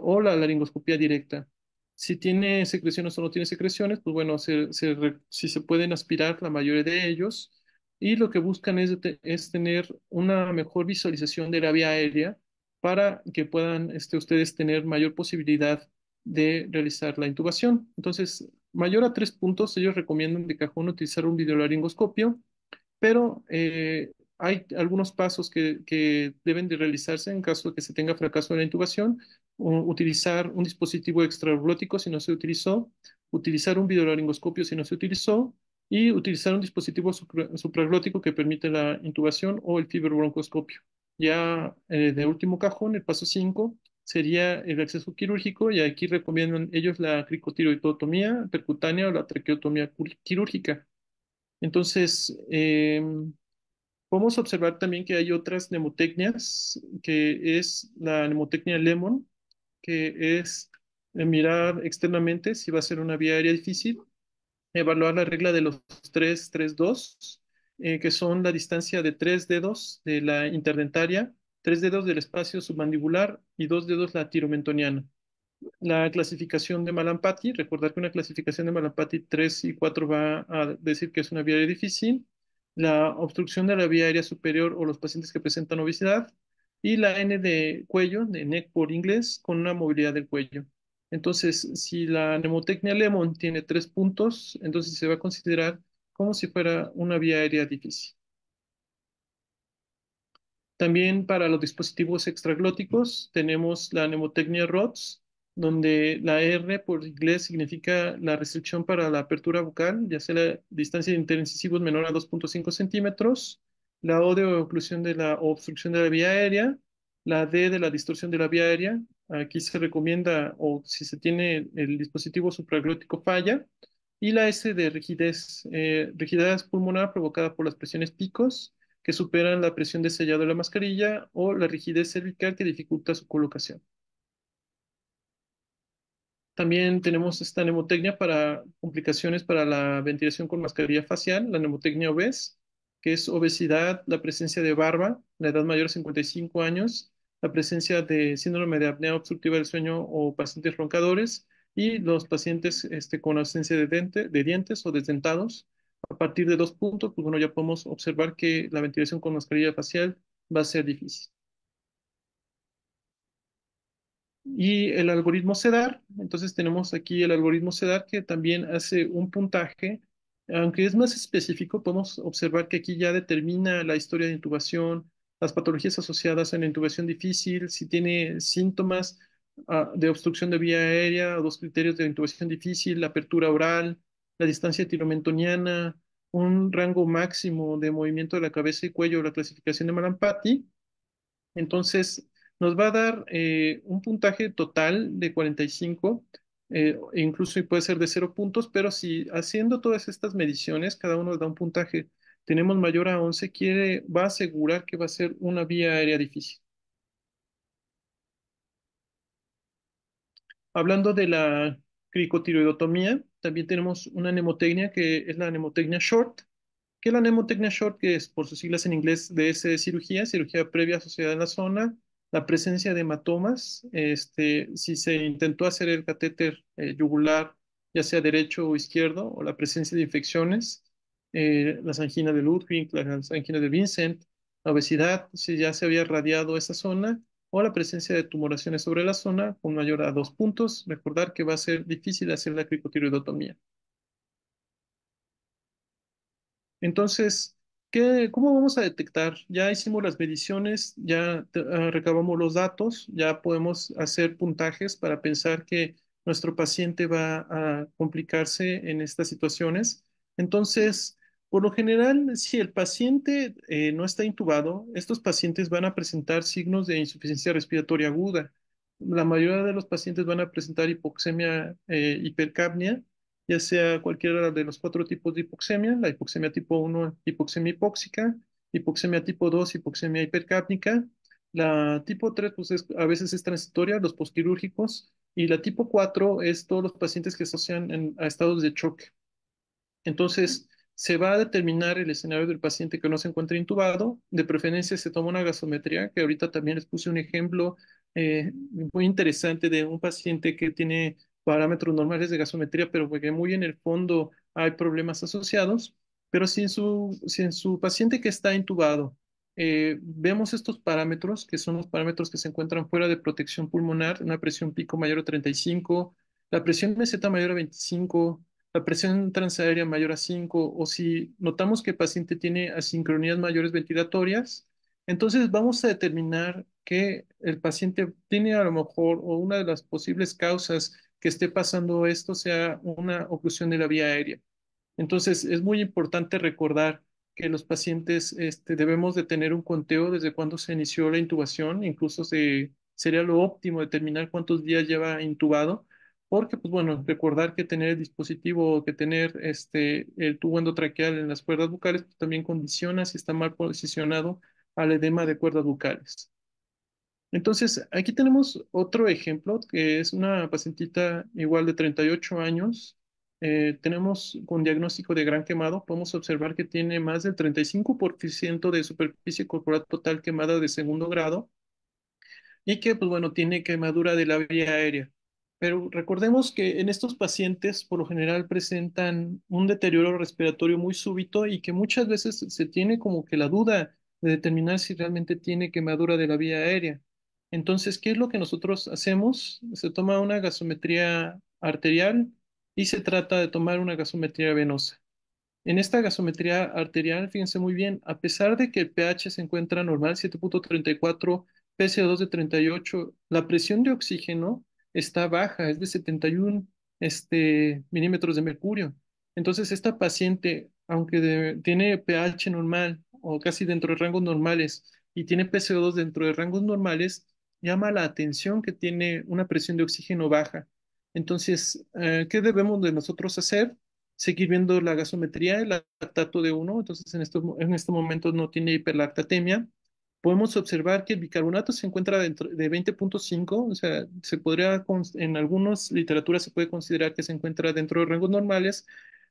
o la laringoscopía directa. Si tiene secreciones o no tiene secreciones, pues bueno, si se pueden aspirar la mayoría de ellos, y lo que buscan es tener una mejor visualización de la vía aérea para que puedan ustedes tener mayor posibilidad de realizar la intubación. Entonces, mayor a 3 puntos, ellos recomiendan de cajón utilizar un videolaringoscopio pero hay algunos pasos que deben de realizarse en caso de que se tenga fracaso en la intubación. Utilizar un dispositivo extraglótico si no se utilizó, utilizar un videolaringoscopio si no se utilizó y utilizar un dispositivo supraglótico que permite la intubación o el fibrobroncoscopio. Ya de último cajón, el paso 5 sería el acceso quirúrgico y aquí recomiendan ellos la cricotiroidotomía percutánea o la traqueotomía quirúrgica. Entonces, podemos observar también que hay otras mnemotecnias, que es la mnemotecnia Lemon, que es mirar externamente si va a ser una vía aérea difícil, evaluar la regla de los 3-3-2, que son la distancia de 3 dedos de la interdentaria, 3 dedos del espacio submandibular y 2 dedos la tiromentoniana. La clasificación de Malampati, recordar que una clasificación de Malampati 3 y 4 va a decir que es una vía aérea difícil, la obstrucción de la vía aérea superior o los pacientes que presentan obesidad, y la N de cuello, de neck por inglés, con una movilidad del cuello. Entonces, si la nemotecnia Lemon tiene 3 puntos, entonces se va a considerar como si fuera una vía aérea difícil. También para los dispositivos extraglóticos tenemos la nemotecnia ROTS, donde la R por inglés significa la restricción para la apertura bucal, ya sea la distancia de interincisivos menor a 2,5 centímetros, la O de oclusión de la o obstrucción de la vía aérea, la D de la distorsión de la vía aérea. Aquí se recomienda, o si se tiene el dispositivo supraglótico falla, y la S de rigidez, rigidez pulmonar provocada por las presiones picos que superan la presión de sellado de la mascarilla o la rigidez cervical que dificulta su colocación. También tenemos esta nemotecnia para complicaciones para la ventilación con mascarilla facial, la nemotecnia obes, que es obesidad, la presencia de barba, la edad mayor a 55 años, la presencia de síndrome de apnea obstructiva del sueño o pacientes roncadores y los pacientes con ausencia de dientes o desdentados. A partir de 2 puntos, pues bueno, ya podemos observar que la ventilación con mascarilla facial va a ser difícil. Y el algoritmo CEDAR, entonces tenemos aquí el algoritmo CEDAR que también hace un puntaje, aunque es más específico, podemos observar que aquí ya determina la historia de intubación, las patologías asociadas a la intubación difícil, si tiene síntomas de obstrucción de vía aérea, o 2 criterios de intubación difícil, la apertura oral, la distancia tiromentoniana, un rango máximo de movimiento de la cabeza y cuello, la clasificación de Malampati. Entonces, nos va a dar un puntaje total de 45, e incluso puede ser de 0 puntos, pero si haciendo todas estas mediciones, cada uno da un puntaje, tenemos mayor a 11, va a asegurar que va a ser una vía aérea difícil. Hablando de la cricotiroidotomía, también tenemos una nemotecnia que es la nemotecnia short, que la nemotecnia short, que es por sus siglas en inglés DS de cirugía, cirugía previa asociada en la zona, la presencia de hematomas, si se intentó hacer el catéter yugular, ya sea derecho o izquierdo, o la presencia de infecciones, las anginas de Ludwig, las anginas de Vincent, la obesidad, si ya se había radiado esa zona, o la presencia de tumoraciones sobre la zona con mayor a 2 puntos. Recordar que va a ser difícil hacer la cricotiroidotomía. Entonces, cómo vamos a detectar? Ya hicimos las mediciones, ya recabamos los datos, ya podemos hacer puntajes para pensar que nuestro paciente va a complicarse en estas situaciones. Entonces, por lo general, si el paciente no está intubado, estos pacientes van a presentar signos de insuficiencia respiratoria aguda. La mayoría de los pacientes van a presentar hipoxemia, hipercapnia, ya sea cualquiera de los 4 tipos de hipoxemia, la hipoxemia tipo 1, hipoxemia hipóxica, hipoxemia tipo 2, hipoxemia hipercápnica, la tipo 3, pues a veces es transitoria, los postquirúrgicos, y la tipo 4 es todos los pacientes que asocian a estados de choque. Entonces, se va a determinar el escenario del paciente que no se encuentra intubado. De preferencia, se toma una gasometría, que ahorita también les puse un ejemplo muy interesante de un paciente que tiene parámetros normales de gasometría, pero que muy en el fondo hay problemas asociados. Pero si en su paciente que está intubado vemos estos parámetros, que son los parámetros que se encuentran fuera de protección pulmonar, una presión pico mayor a 35, la presión meseta mayor a 25, la presión transaérea mayor a 5 o si notamos que el paciente tiene asincronías mayores ventilatorias, entonces vamos a determinar que el paciente tiene a lo mejor o una de las posibles causas que esté pasando esto sea una oclusión de la vía aérea. Entonces, es muy importante recordar que los pacientes debemos de tener un conteo desde cuando se inició la intubación, incluso sería lo óptimo determinar cuántos días lleva intubado, porque, pues bueno, recordar que tener el dispositivo, que tener el tubo endotraqueal en las cuerdas bucales, pues, también condiciona si está mal posicionado al edema de cuerdas bucales. Entonces, aquí tenemos otro ejemplo, que es una pacientita igual de 38 años. Tenemos con diagnóstico de gran quemado, podemos observar que tiene más del 35% de superficie corporal total quemada de segundo grado y que, pues bueno, tiene quemadura de la vía aérea. Pero recordemos que en estos pacientes, por lo general, presentan un deterioro respiratorio muy súbito y que muchas veces se tiene como que la duda de determinar si realmente tiene quemadura de la vía aérea. Entonces, ¿qué es lo que nosotros hacemos? Se toma una gasometría arterial y se trata de tomar una gasometría venosa. En esta gasometría arterial, fíjense muy bien, a pesar de que el pH se encuentra normal, 7,34, PCO2 de 38, la presión de oxígeno está baja, es de 71 milímetros de mercurio. Entonces, esta paciente, aunque tiene pH normal o casi dentro de rangos normales y tiene PCO2 dentro de rangos normales, llama la atención que tiene una presión de oxígeno baja. Entonces, ¿qué debemos de nosotros hacer? Seguir viendo la gasometría, el lactato de uno, entonces en estos momentos no tiene hiperlactatemia. Podemos observar que el bicarbonato se encuentra dentro de 20,5, o sea, en algunas literaturas se puede considerar que se encuentra dentro de rangos normales,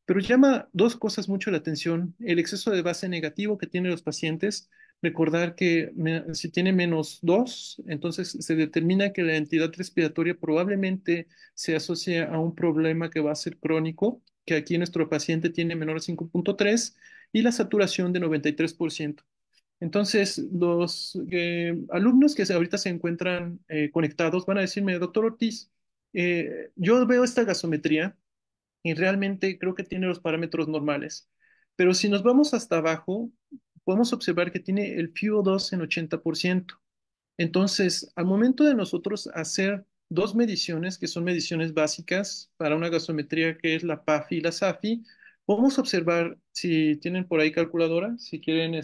pero llama dos cosas mucho la atención: el exceso de base negativo que tienen los pacientes. Recordar que si tiene -2, entonces se determina que la entidad respiratoria probablemente se asocia a un problema que va a ser crónico, que aquí nuestro paciente tiene menor a 5,3 y la saturación de 93%. Entonces, los alumnos que ahorita se encuentran conectados van a decirme, doctor Ortiz, yo veo esta gasometría y realmente creo que tiene los parámetros normales, pero si nos vamos hasta abajo, podemos observar que tiene el FiO2 en 80%. Entonces, al momento de nosotros hacer dos mediciones, que son mediciones básicas para una gasometría, que es la PAFI y la SAFI, podemos observar, si tienen por ahí calculadora, si quieren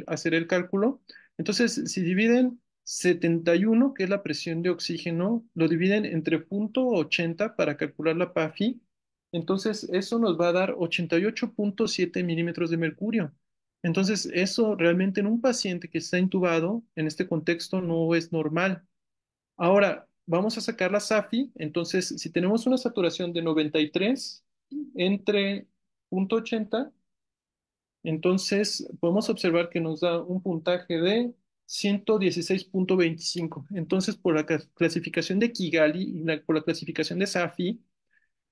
hacer el cálculo. Entonces, si dividen 71, que es la presión de oxígeno, lo dividen entre 0,80 para calcular la PAFI. Entonces, eso nos va a dar 88,7 milímetros de mercurio. Entonces, eso realmente en un paciente que está intubado, en este contexto, no es normal. Ahora, vamos a sacar la SAFI. Entonces, si tenemos una saturación de 93 entre 0,80, entonces podemos observar que nos da un puntaje de 116,25. Entonces, por la clasificación de Kigali y por la clasificación de SAFI,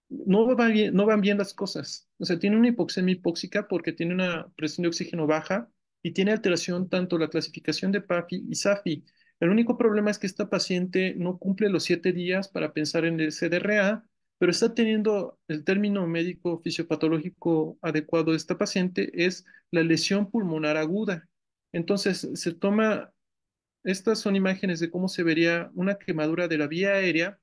no van bien las cosas. O sea, tiene una hipoxemia hipóxica porque tiene una presión de oxígeno baja y tiene alteración tanto la clasificación de PAFI y SAFI. El único problema es que esta paciente no cumple los 7 días para pensar en el CDRA, pero está teniendo el término médico fisiopatológico adecuado de esta paciente es la lesión pulmonar aguda. Entonces, estas son imágenes de cómo se vería una quemadura de la vía aérea,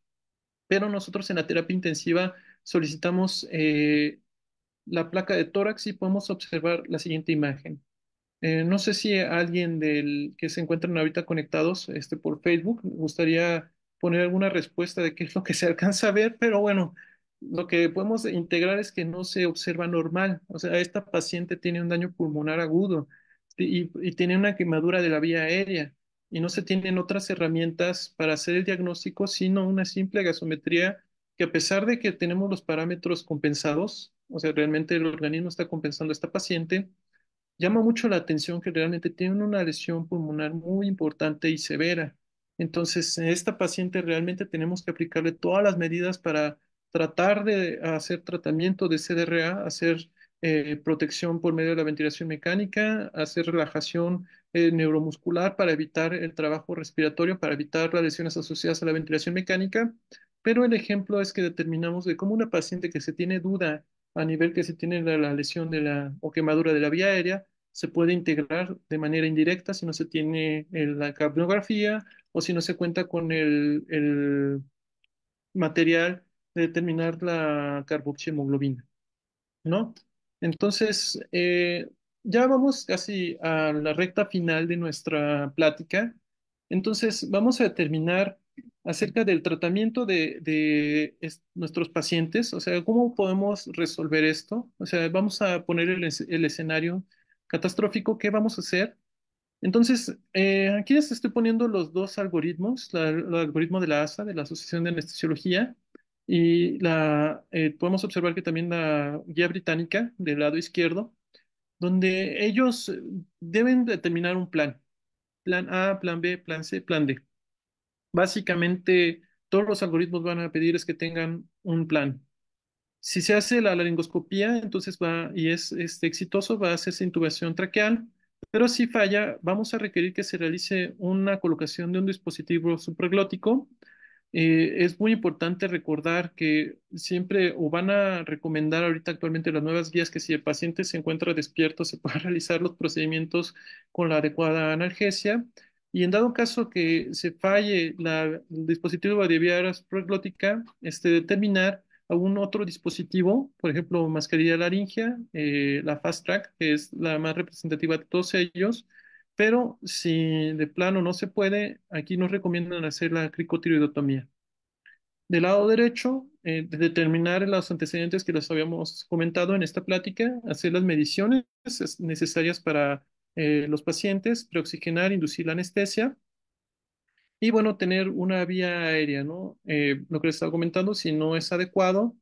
pero nosotros en la terapia intensiva solicitamos la placa de tórax y podemos observar la siguiente imagen. No sé si alguien del que se encuentran ahorita conectados por Facebook gustaría poner alguna respuesta de qué es lo que se alcanza a ver, pero bueno, lo que podemos integrar es que no se observa normal. O sea, esta paciente tiene un daño pulmonar agudo y tiene una quemadura de la vía aérea y no se tienen otras herramientas para hacer el diagnóstico, sino una simple gasometría que, a pesar de que tenemos los parámetros compensados, o sea, realmente el organismo está compensando a esta paciente, llama mucho la atención que realmente tiene una lesión pulmonar muy importante y severa. Entonces, en esta paciente realmente tenemos que aplicarle todas las medidas para tratar de hacer tratamiento de CDRA, hacer protección por medio de la ventilación mecánica, hacer relajación neuromuscular para evitar el trabajo respiratorio, para evitar las lesiones asociadas a la ventilación mecánica. Pero el ejemplo es que determinamos de cómo una paciente que se tiene duda a nivel que se tiene la lesión o quemadura de la vía aérea, se puede integrar de manera indirecta si no se tiene la capnografía o si no se cuenta con el material de determinar la carboxiemoglobina, ¿no? Entonces, ya vamos casi a la recta final de nuestra plática. Entonces, vamos a determinar acerca del tratamiento de nuestros pacientes, o sea, cómo podemos resolver esto. O sea, vamos a poner el escenario catastrófico, ¿qué vamos a hacer? Entonces, aquí les estoy poniendo los dos algoritmos, el algoritmo de la ASA, de la Asociación de Anestesiología, y podemos observar que también la guía británica del lado izquierdo, donde ellos deben determinar un plan A, plan B, plan C, plan D. Básicamente, todos los algoritmos van a pedir es que tengan un plan. Si se hace la laringoscopía, entonces va y es exitoso, va a hacerse intubación traqueal Pero si falla, vamos a requerir que se realice una colocación de un dispositivo supraglótico. Es muy importante recordar que siempre o van a recomendar ahorita actualmente las nuevas guías que si el paciente se encuentra despierto se pueda realizar los procedimientos con la adecuada analgesia. Y en dado caso que se falle el dispositivo de vía supraglótica, determinar algún otro dispositivo, por ejemplo, mascarilla laringea, la Fast Track, que es la más representativa de todos ellos, pero si de plano no se puede, aquí nos recomiendan hacer la cricotiroidotomía. Del lado derecho, de determinar los antecedentes que les habíamos comentado en esta plática, hacer las mediciones necesarias para los pacientes, preoxigenar, inducir la anestesia y bueno, tener una vía aérea, ¿no? Lo que les estaba comentando, si no es adecuado,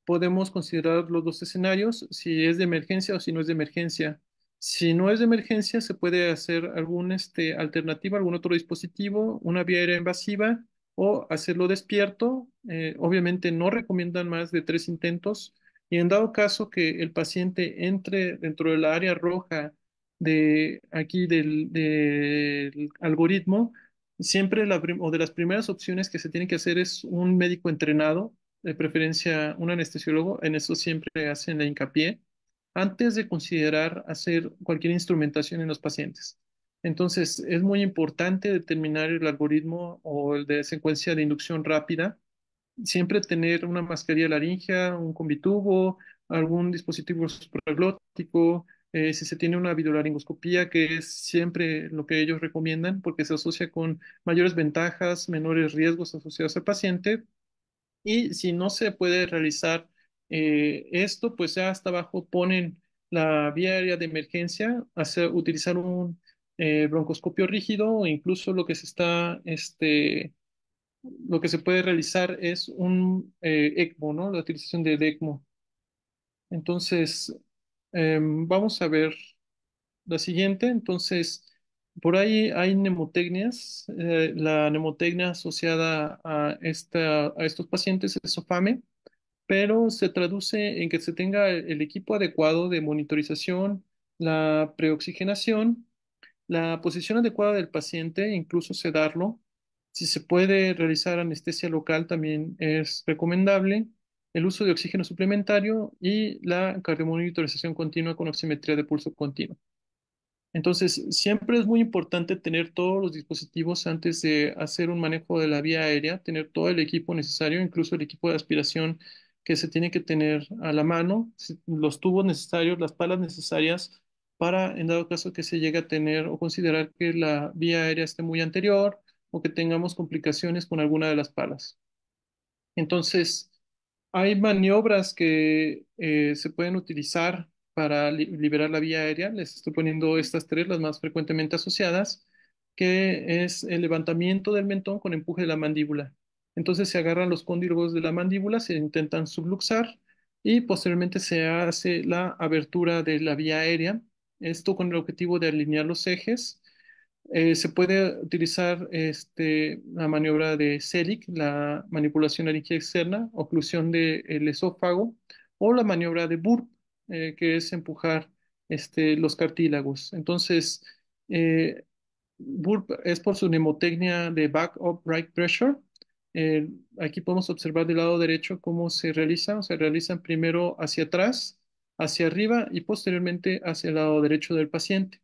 podemos considerar los dos escenarios, si es de emergencia o si no es de emergencia. Si no es de emergencia, se puede hacer algún alternativa, algún otro dispositivo, una vía aérea invasiva o hacerlo despierto. Obviamente no recomiendan más de 3 intentos. Y en dado caso que el paciente entre dentro del área roja de aquí del algoritmo, siempre o de las primeras opciones que se tiene que hacer es un médico entrenado, de preferencia un anestesiólogo, en eso siempre hacen la hincapié, antes de considerar hacer cualquier instrumentación en los pacientes. Entonces, es muy importante determinar el algoritmo o el de secuencia de inducción rápida, siempre tener una mascarilla laringea, un combitubo, algún dispositivo supraglótico, si se tiene una videolaringoscopía, que es siempre lo que ellos recomiendan, porque se asocia con mayores ventajas, menores riesgos asociados al paciente. Y si no se puede realizar esto, pues ya hasta abajo ponen la vía aérea de emergencia, utilizar un broncoscopio rígido o incluso lo que se puede realizar es un ECMO, ¿no? La utilización de ECMO. Entonces, vamos a ver la siguiente. Entonces, por ahí hay nemotecnias. La nemotecnia asociada a estos pacientes es SOFAME, pero se traduce en que se tenga el equipo adecuado de monitorización, la preoxigenación, la posición adecuada del paciente, incluso sedarlo. Si se puede realizar anestesia local, también es recomendable. El uso de oxígeno suplementario y la cardiomonitorización continua con oximetría de pulso continuo. Entonces, siempre es muy importante tener todos los dispositivos antes de hacer un manejo de la vía aérea, tener todo el equipo necesario, incluso el equipo de aspiración que se tiene que tener a la mano, los tubos necesarios, las palas necesarias para, en dado caso que se llegue a tener o considerar que la vía aérea esté muy anterior o que tengamos complicaciones con alguna de las palas. Entonces, hay maniobras que se pueden utilizar para liberar la vía aérea. Les estoy poniendo estas tres, las más frecuentemente asociadas, que es el levantamiento del mentón con empuje de la mandíbula. Entonces se agarran los cóndilos de la mandíbula, se intentan subluxar y posteriormente se hace la abertura de la vía aérea. Esto con el objetivo de alinear los ejes. Se puede utilizar la maniobra de Selig, la manipulación laringea externa, oclusión del esófago, o la maniobra de Burp, que es empujar los cartílagos. Entonces, eh, Burp es por su mnemotecnia de back upright pressure. Eh, Aquí podemos observar del lado derecho cómo se realiza. Se realizan primero hacia atrás, hacia arriba y posteriormente hacia el lado derecho del paciente.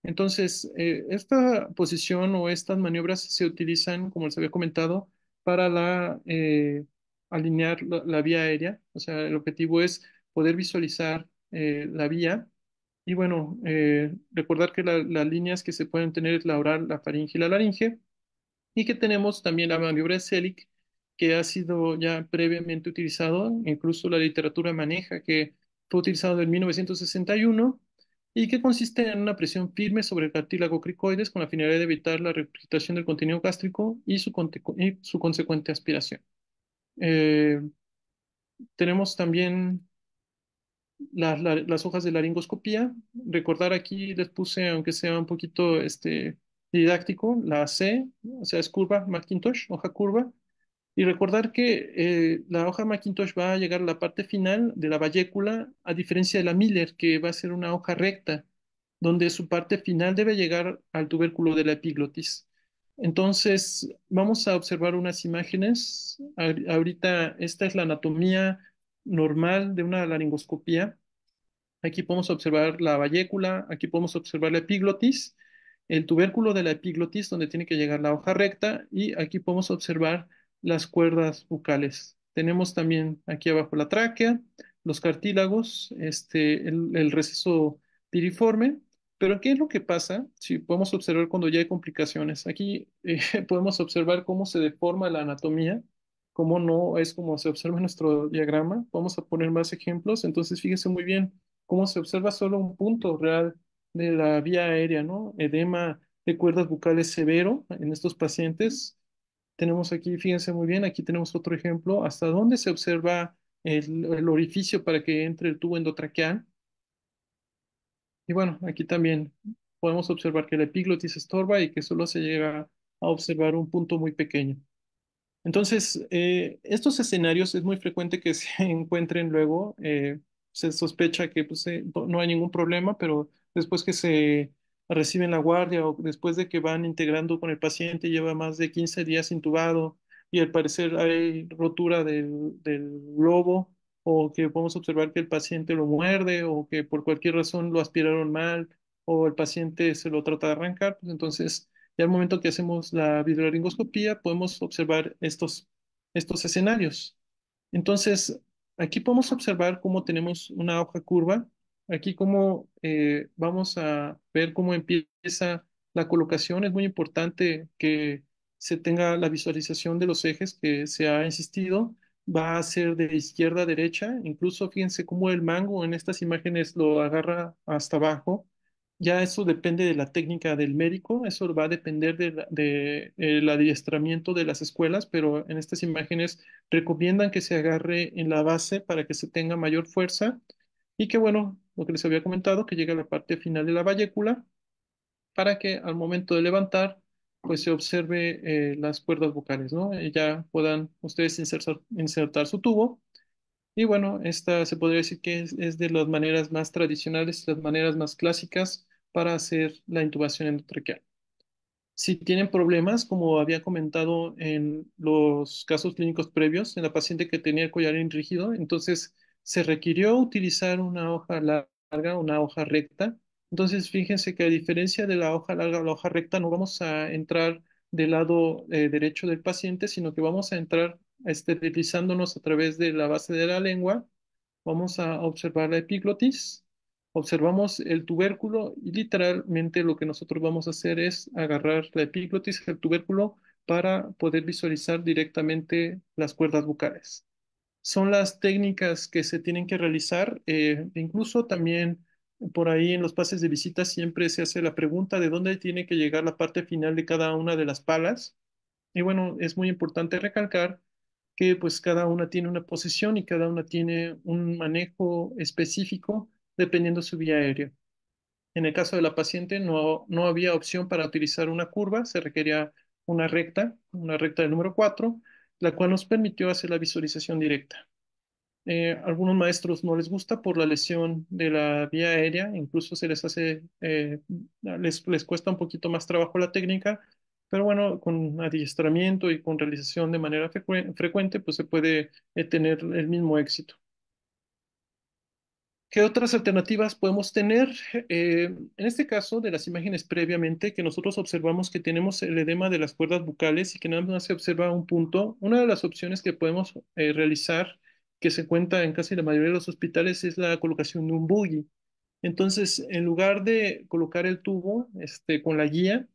Entonces, esta posición o estas maniobras se utilizan, como les había comentado, para alinear la vía aérea. O sea, el objetivo es poder visualizar la vía y, bueno, recordar que las líneas que se pueden tener es la oral, la faringe y la laringe y que tenemos también la maniobra de Selig, que ha sido ya previamente utilizado, incluso la literatura maneja que fue utilizado en 1961 y que consiste en una presión firme sobre el cartílago cricoides con la finalidad de evitar la regurgitación del contenido gástrico y y su consecuente aspiración. Eh, Tenemos también las hojas de laringoscopía. Recordar aquí les puse, aunque sea un poquito didáctico, la C, o sea, es curva, Macintosh, hoja curva. Y recordar que la hoja Macintosh va a llegar a la parte final de la bayécula, a diferencia de la Miller, que va a ser una hoja recta. donde su parte final debe llegar al tubérculo de la epiglotis. Entonces, vamos a observar unas imágenes. Ahorita, esta es la anatomía normal de una laringoscopía. Aquí podemos observar la vallécula, aquí podemos observar la epiglotis, el tubérculo de la epiglotis donde tiene que llegar la hoja recta y aquí podemos observar las cuerdas bucales. Tenemos también aquí abajo la tráquea, los cartílagos, el receso piriforme. Pero ¿qué es lo que pasa si podemos observar cuando ya hay complicaciones? Aquí podemos observar cómo se deforma la anatomía, cómo no es como se observa en nuestro diagrama. Vamos a poner más ejemplos. Entonces, fíjese muy bien cómo se observa solo un punto real de la vía aérea, ¿no? Edema de cuerdas bucales severo en estos pacientes. Tenemos aquí, fíjense muy bien, aquí tenemos otro ejemplo, hasta dónde se observa el orificio para que entre el tubo endotraqueal. Y bueno, aquí también podemos observar que la epiglotis estorba y que solo se llega a observar un punto muy pequeño. Entonces, estos escenarios es muy frecuente que se encuentren luego. Se sospecha que pues, no hay ningún problema, pero después que se reciben la guardia o después de que van integrando con el paciente, lleva más de 15 días intubado y al parecer hay rotura del globo o que podemos observar que el paciente lo muerde o que por cualquier razón lo aspiraron mal o el paciente se lo trata de arrancar, pues entonces y al momento que hacemos la videolaringoscopía, podemos observar estos escenarios. Entonces, aquí podemos observar cómo tenemos una hoja curva. Aquí cómo vamos a ver cómo empieza la colocación. Es muy importante que se tenga la visualización de los ejes que se ha insistido. Va a ser de izquierda a derecha. Incluso fíjense cómo el mango en estas imágenes lo agarra hasta abajo. Ya eso depende de la técnica del médico, eso va a depender el adiestramiento de las escuelas, pero en estas imágenes recomiendan que se agarre en la base para que se tenga mayor fuerza y que bueno, lo que les había comentado, que llegue a la parte final de la vallécula para que al momento de levantar, pues se observe las cuerdas vocales, ¿no? Y ya puedan ustedes insertar su tubo. Y bueno, esta se podría decir que es de las maneras más tradicionales, las maneras más clásicas para hacer la intubación endotraqueal. Si tienen problemas, como había comentado en los casos clínicos previos, en la paciente que tenía el collarín rígido, entonces se requirió utilizar una hoja larga, una hoja recta. Entonces, fíjense que a diferencia de la hoja larga o la hoja recta, no vamos a entrar del lado derecho del paciente, sino que vamos a entrar deslizándonos a través de la base de la lengua. Vamos a observar la epiglotis, observamos el tubérculo y literalmente lo que nosotros vamos a hacer es agarrar la epiglotis, el tubérculo, para poder visualizar directamente las cuerdas bucales. Son las técnicas que se tienen que realizar. Incluso también por ahí en los pases de visita siempre se hace la pregunta de dónde tiene que llegar la parte final de cada una de las palas. Y bueno, es muy importante recalcar que pues cada una tiene una posición y cada una tiene un manejo específico dependiendo de su vía aérea. En el caso de la paciente no había opción para utilizar una curva, se requería una recta del número 4, la cual nos permitió hacer la visualización directa. Algunos maestros no les gusta por la lesión de la vía aérea, incluso se les hace, les cuesta un poquito más trabajo la técnica, pero bueno, con adiestramiento y con realización de manera frecuente, pues se puede tener el mismo éxito. ¿Qué otras alternativas podemos tener? En este caso, de las imágenes previamente, que nosotros observamos que tenemos el edema de las cuerdas bucales y que nada más se observa un punto, una de las opciones que podemos realizar, que se cuenta en casi la mayoría de los hospitales, es la colocación de un buggy. Entonces, en lugar de colocar el tubo con la guía,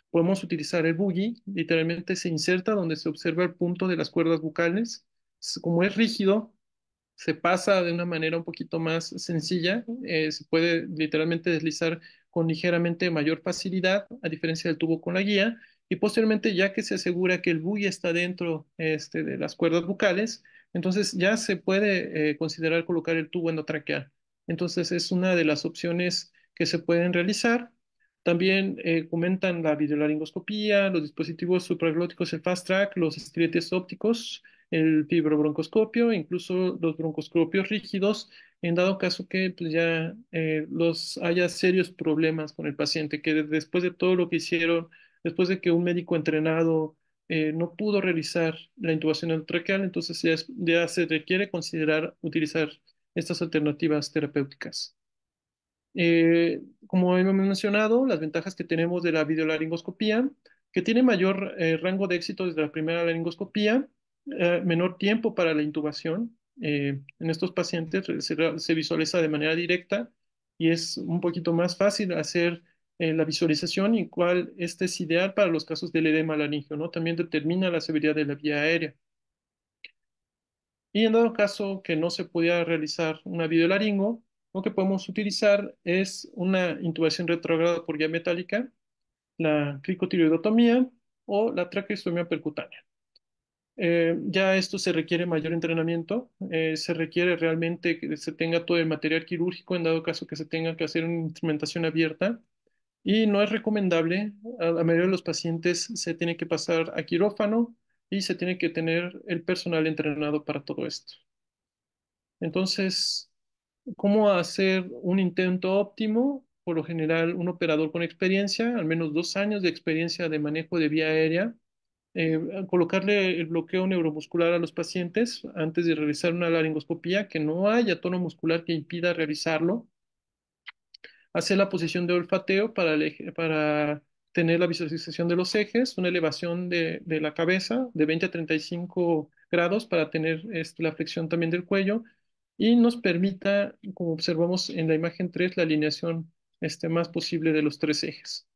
podemos utilizar el buggy. Literalmente se inserta donde se observa el punto de las cuerdas bucales. Como es rígido, se pasa de una manera un poquito más sencilla, se puede literalmente deslizar con ligeramente mayor facilidad, a diferencia del tubo con la guía, y posteriormente, ya que se asegura que el buggy está dentro de las cuerdas bucales, entonces ya se puede considerar colocar el tubo endotraqueal. Entonces es una de las opciones que se pueden realizar. También comentan la videolaringoscopía, los dispositivos supraglóticos, el fast track, los estribetes ópticos, el fibrobroncoscopio, incluso los broncoscopios rígidos, en dado caso que pues, ya haya serios problemas con el paciente, que después de todo lo que hicieron, después de que un médico entrenado no pudo realizar la intubación endotraqueal, entonces ya se requiere considerar utilizar estas alternativas terapéuticas. Como hemos mencionado, las ventajas que tenemos de la videolaringoscopía, que tiene mayor rango de éxito desde la primera laringoscopía, menor tiempo para la intubación. En estos pacientes se visualiza de manera directa y es un poquito más fácil hacer la visualización y cuál este es ideal para los casos del edema laringio, ¿no? También determina la severidad de la vía aérea. Y en dado caso que no se pudiera realizar una videolaringo, lo que podemos utilizar es una intubación retrógrada por vía metálica, la cricotiroidotomía o la traqueostomía percutánea. Ya esto se requiere mayor entrenamiento, se requiere realmente que se tenga todo el material quirúrgico en dado caso que se tenga que hacer una instrumentación abierta y no es recomendable. A la mayoría de los pacientes se tiene que pasar a quirófano y se tiene que tener el personal entrenado para todo esto. Entonces, ¿cómo hacer un intento óptimo? Por lo general, un operador con experiencia, al menos 2 años de experiencia de manejo de vía aérea, colocarle el bloqueo neuromuscular a los pacientes antes de realizar una laringoscopía, que no haya tono muscular que impida realizarlo, hacer la posición de olfateo para tener la visualización de los ejes, una elevación de la cabeza de 20 a 35 grados para tener la flexión también del cuello y nos permita, como observamos en la imagen 3, la alineación más posible de los tres ejes.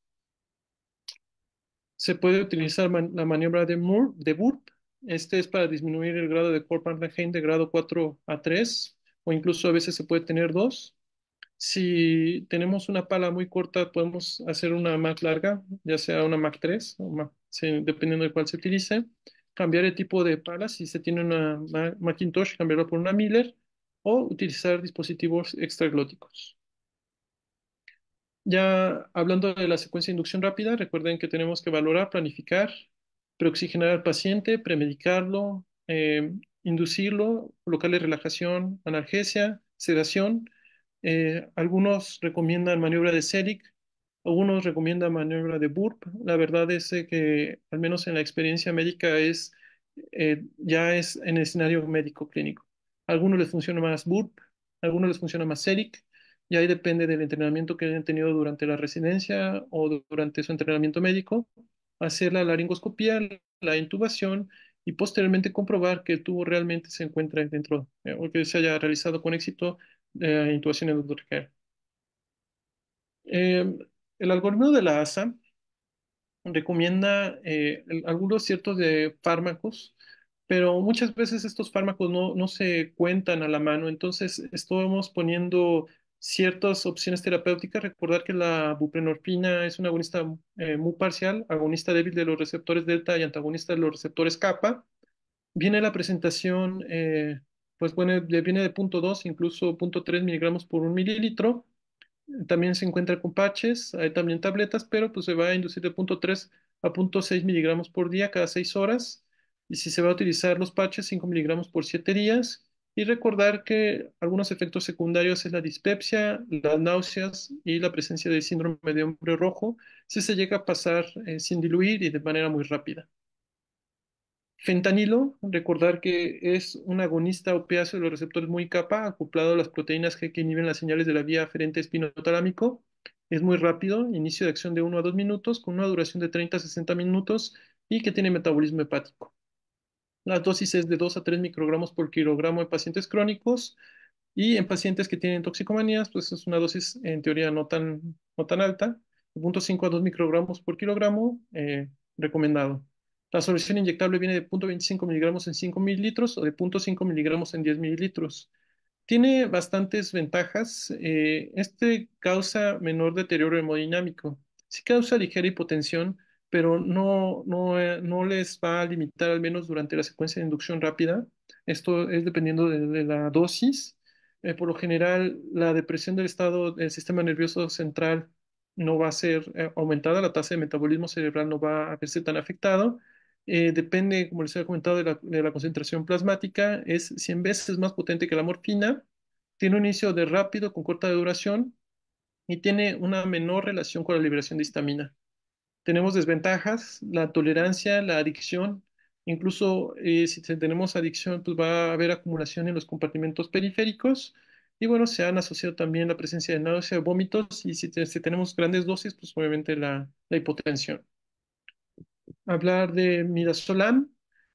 Se puede utilizar la maniobra de Moore, de Burp. Este es para disminuir el grado de Corbett-Langhans de grado 4 a 3, o incluso a veces se puede tener 2. Si tenemos una pala muy corta, podemos hacer una Mac larga, ya sea una Mac 3, o sí, dependiendo de cuál se utilice. Cambiar el tipo de pala, si se tiene una Macintosh, cambiarlo por una Miller, o utilizar dispositivos extraglóticos. Ya hablando de la secuencia de inducción rápida, recuerden que tenemos que valorar, planificar, preoxigenar al paciente, premedicarlo, inducirlo, colocarle relajación, analgesia, sedación. Algunos recomiendan maniobra de Selig, algunos recomiendan maniobra de Burp. La verdad es que, al menos en la experiencia médica, ya es en el escenario médico clínico. A algunos les funciona más Burp, a algunos les funciona más Selig, y ahí depende del entrenamiento que hayan tenido durante la residencia o durante su entrenamiento médico, hacer la laringoscopía, la intubación y posteriormente comprobar que el tubo realmente se encuentre dentro o que se haya realizado con éxito intubación endotraqueal. Eh, el algoritmo de la ASA recomienda algunos ciertos de fármacos, pero muchas veces estos fármacos no se cuentan a la mano, entonces estamos poniendo ciertas opciones terapéuticas. Recordar que la buprenorfina es un agonista muy parcial, agonista débil de los receptores delta y antagonista de los receptores kappa. Viene la presentación, pues bueno, viene de 0,2, incluso 0,3 miligramos por 1 mililitro. También se encuentra con patches, hay también tabletas, pero pues se va a inducir de 0,3 a 0,6 miligramos por día cada 6 horas. Y si se va a utilizar los patches, 5 miligramos por 7 días. Y recordar que algunos efectos secundarios es la dispepsia, las náuseas y la presencia de síndrome de hombre rojo, si se llega a pasar sin diluir y de manera muy rápida. Fentanilo, recordar que es un agonista opiáceo de los receptores muy kappa, acoplado a las proteínas G que inhiben las señales de la vía aferente espinotalámico. Es muy rápido, inicio de acción de 1 a 2 minutos, con una duración de 30 a 60 minutos y que tiene metabolismo hepático. La dosis es de 2 a 3 microgramos por kilogramo en pacientes crónicos y en pacientes que tienen toxicomanías, pues es una dosis en teoría no tan alta, de 0,5 a 2 microgramos por kilogramo, recomendado. La solución inyectable viene de 0,25 miligramos en 5 mililitros o de 0,5 miligramos en 10 mililitros. Tiene bastantes ventajas. Este causa menor deterioro hemodinámico. Sí causa ligera hipotensión, pero no les va a limitar, al menos durante la secuencia de inducción rápida. Esto es dependiendo de la dosis. Por lo general, la depresión del estado del sistema nervioso central no va a ser aumentada, la tasa de metabolismo cerebral no va a verse tan afectado Depende, como les había comentado, de la concentración plasmática. Es 100 veces más potente que la morfina. Tiene un inicio de rápido con corta duración y tiene una menor relación con la liberación de histamina. Tenemos desventajas, la tolerancia, la adicción. Incluso si tenemos adicción, pues va a haber acumulación en los compartimentos periféricos. Y bueno, se han asociado también la presencia de náusea, vómitos y si tenemos grandes dosis, pues obviamente la hipotensión. Hablar de midazolam,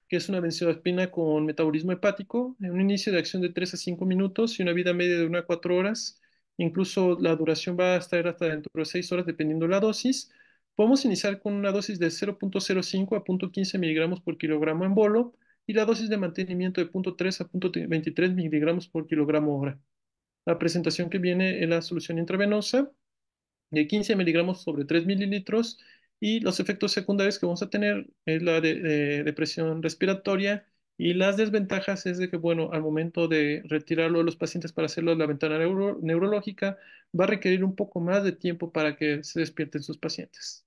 que es una benzodiazepina con metabolismo hepático, en un inicio de acción de 3 a 5 minutos y una vida media de 1 a 4 horas. Incluso la duración va a estar hasta dentro de 6 horas dependiendo la dosis. Podemos iniciar con una dosis de 0,05 a 0,15 miligramos por kilogramo en bolo y la dosis de mantenimiento de 0,3 a 0,23 miligramos por kilogramo hora. La presentación que viene es la solución intravenosa de 15 miligramos sobre 3 mililitros y los efectos secundarios que vamos a tener es la de depresión respiratoria y las desventajas es de que, bueno, al momento de retirarlo de los pacientes para hacerlo de la ventana neurológica, va a requerir un poco más de tiempo para que se despierten sus pacientes.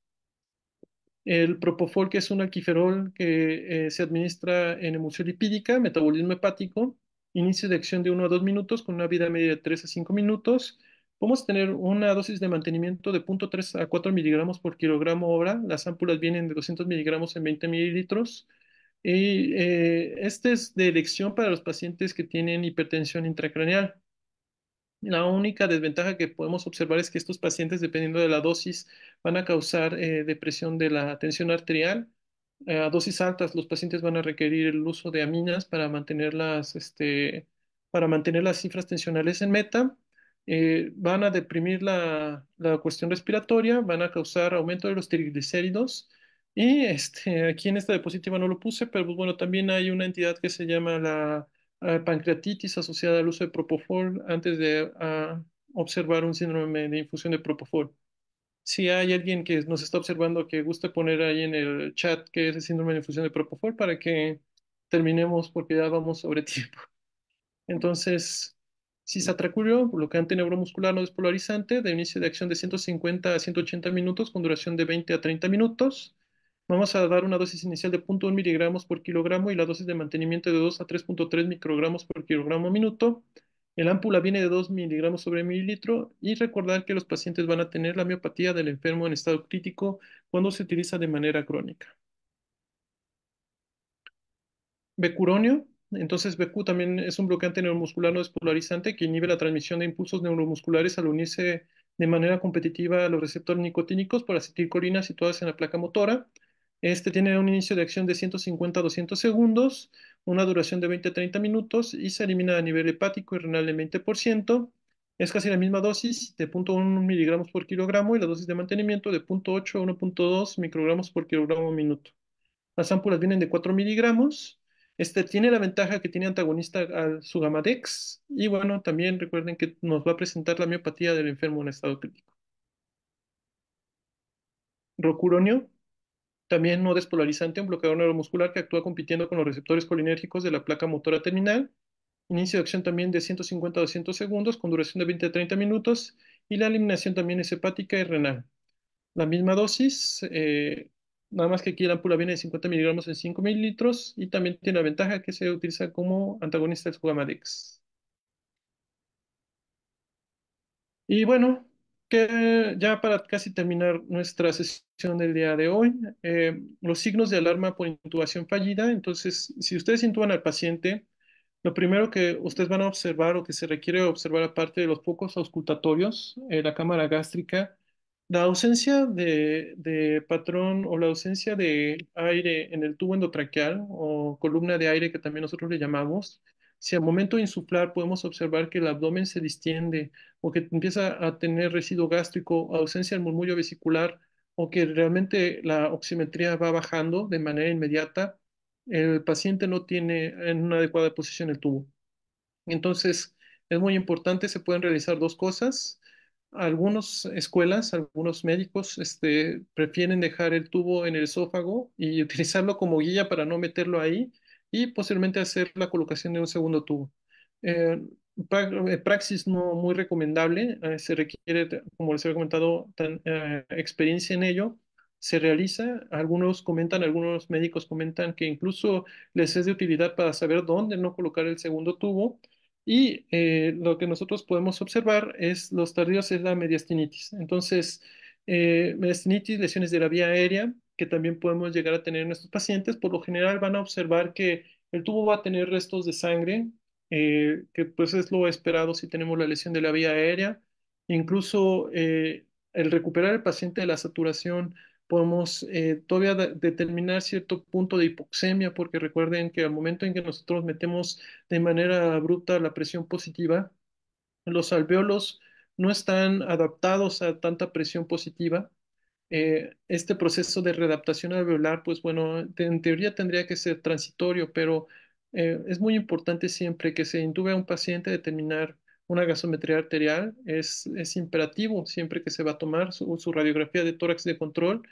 El propofol, que es un alquiferol que se administra en emulsión lipídica, metabolismo hepático, inicio de acción de 1 a 2 minutos con una vida media de 3 a 5 minutos. Podemos tener una dosis de mantenimiento de 0,3 a 4 miligramos por kilogramo hora. Las ámpulas vienen de 200 miligramos en 20 mililitros. Y este es de elección para los pacientes que tienen hipertensión intracraneal. La única desventaja que podemos observar es que estos pacientes, dependiendo de la dosis, van a causar depresión de la tensión arterial. A dosis altas, los pacientes van a requerir el uso de aminas para mantener las cifras tensionales en meta. Van a deprimir la cuestión respiratoria, van a causar aumento de los triglicéridos. Y aquí en esta diapositiva no lo puse, pero pues, bueno, también hay una entidad que se llama la pancreatitis asociada al uso de propofol antes de observar un síndrome de infusión de propofol. Si hay alguien que nos está observando que guste poner ahí en el chat qué es el síndrome de infusión de propofol para que terminemos porque ya vamos sobre tiempo. Entonces, cisatracurio, bloqueante neuromuscular no despolarizante, de inicio de acción de 150 a 180 minutos con duración de 20 a 30 minutos. Vamos a dar una dosis inicial de 0,1 miligramos por kilogramo y la dosis de mantenimiento de 2 a 3,3 microgramos por kilogramo minuto. El ámpula viene de 2 miligramos sobre mililitro y recordar que los pacientes van a tener la miopatía del enfermo en estado crítico cuando se utiliza de manera crónica. Becuronio. Entonces, Becu también es un bloqueante neuromuscular no despolarizante que inhibe la transmisión de impulsos neuromusculares al unirse de manera competitiva a los receptores nicotínicos por acetilcolina situadas en la placa motora. Este tiene un inicio de acción de 150 a 200 segundos, una duración de 20 a 30 minutos y se elimina a nivel hepático y renal en 20%. Es casi la misma dosis de 0,1 miligramos por kilogramo y la dosis de mantenimiento de 0,8 a 1,2 microgramos por kilogramo minuto. Las ámpulas vienen de 4 miligramos. Este tiene la ventaja que tiene antagonista al Sugamadex. Y bueno, también recuerden que nos va a presentar la miopatía del enfermo en estado crítico. Rocuronio, también no despolarizante, un bloqueador neuromuscular que actúa compitiendo con los receptores colinérgicos de la placa motora terminal. Inicio de acción también de 150 a 200 segundos con duración de 20 a 30 minutos. Y la eliminación también es hepática y renal. La misma dosis, nada más que aquí la ámpula viene de 50 miligramos en 5 mililitros y también tiene la ventaja que se utiliza como antagonista del Sugammadex. Y bueno, que ya para casi terminar nuestra sesión del día de hoy, los signos de alarma por intubación fallida. Entonces, si ustedes intuban al paciente, lo primero que ustedes van a observar o que se requiere observar aparte de los focos auscultatorios, la cámara gástrica, la ausencia de patrón o la ausencia de aire en el tubo endotraqueal o columna de aire que también nosotros le llamamos. Si al momento de insuflar podemos observar que el abdomen se distiende o que empieza a tener residuo gástrico, ausencia del murmullo vesicular o que realmente la oximetría va bajando de manera inmediata, el paciente no tiene en una adecuada posición el tubo. Entonces, es muy importante, se pueden realizar dos cosas. Algunas escuelas, algunos médicos, prefieren dejar el tubo en el esófago y utilizarlo como guía para no meterlo ahí y posiblemente hacer la colocación de un segundo tubo. Eh, Praxis no muy recomendable, se requiere, como les había comentado, experiencia en ello. se realiza. Algunos comentan, algunos médicos comentan que incluso les es de utilidad para saber dónde no colocar el segundo tubo. Y lo que nosotros podemos observar es los tardíos es la mediastinitis. Entonces, mediastinitis, lesiones de la vía aérea, que también podemos llegar a tener en estos pacientes, por lo general van a observar que el tubo va a tener restos de sangre, que pues es lo esperado si tenemos la lesión de la vía aérea. Incluso el recuperar al paciente de la saturación, podemos todavía determinar cierto punto de hipoxemia, porque recuerden que al momento en que nosotros metemos de manera abrupta la presión positiva, los alvéolos no están adaptados a tanta presión positiva. Este proceso de readaptación alveolar, pues bueno, en teoría tendría que ser transitorio, pero es muy importante siempre que se intube a un paciente determinar una gasometría arterial. Es imperativo siempre que se va a tomar su radiografía de tórax de control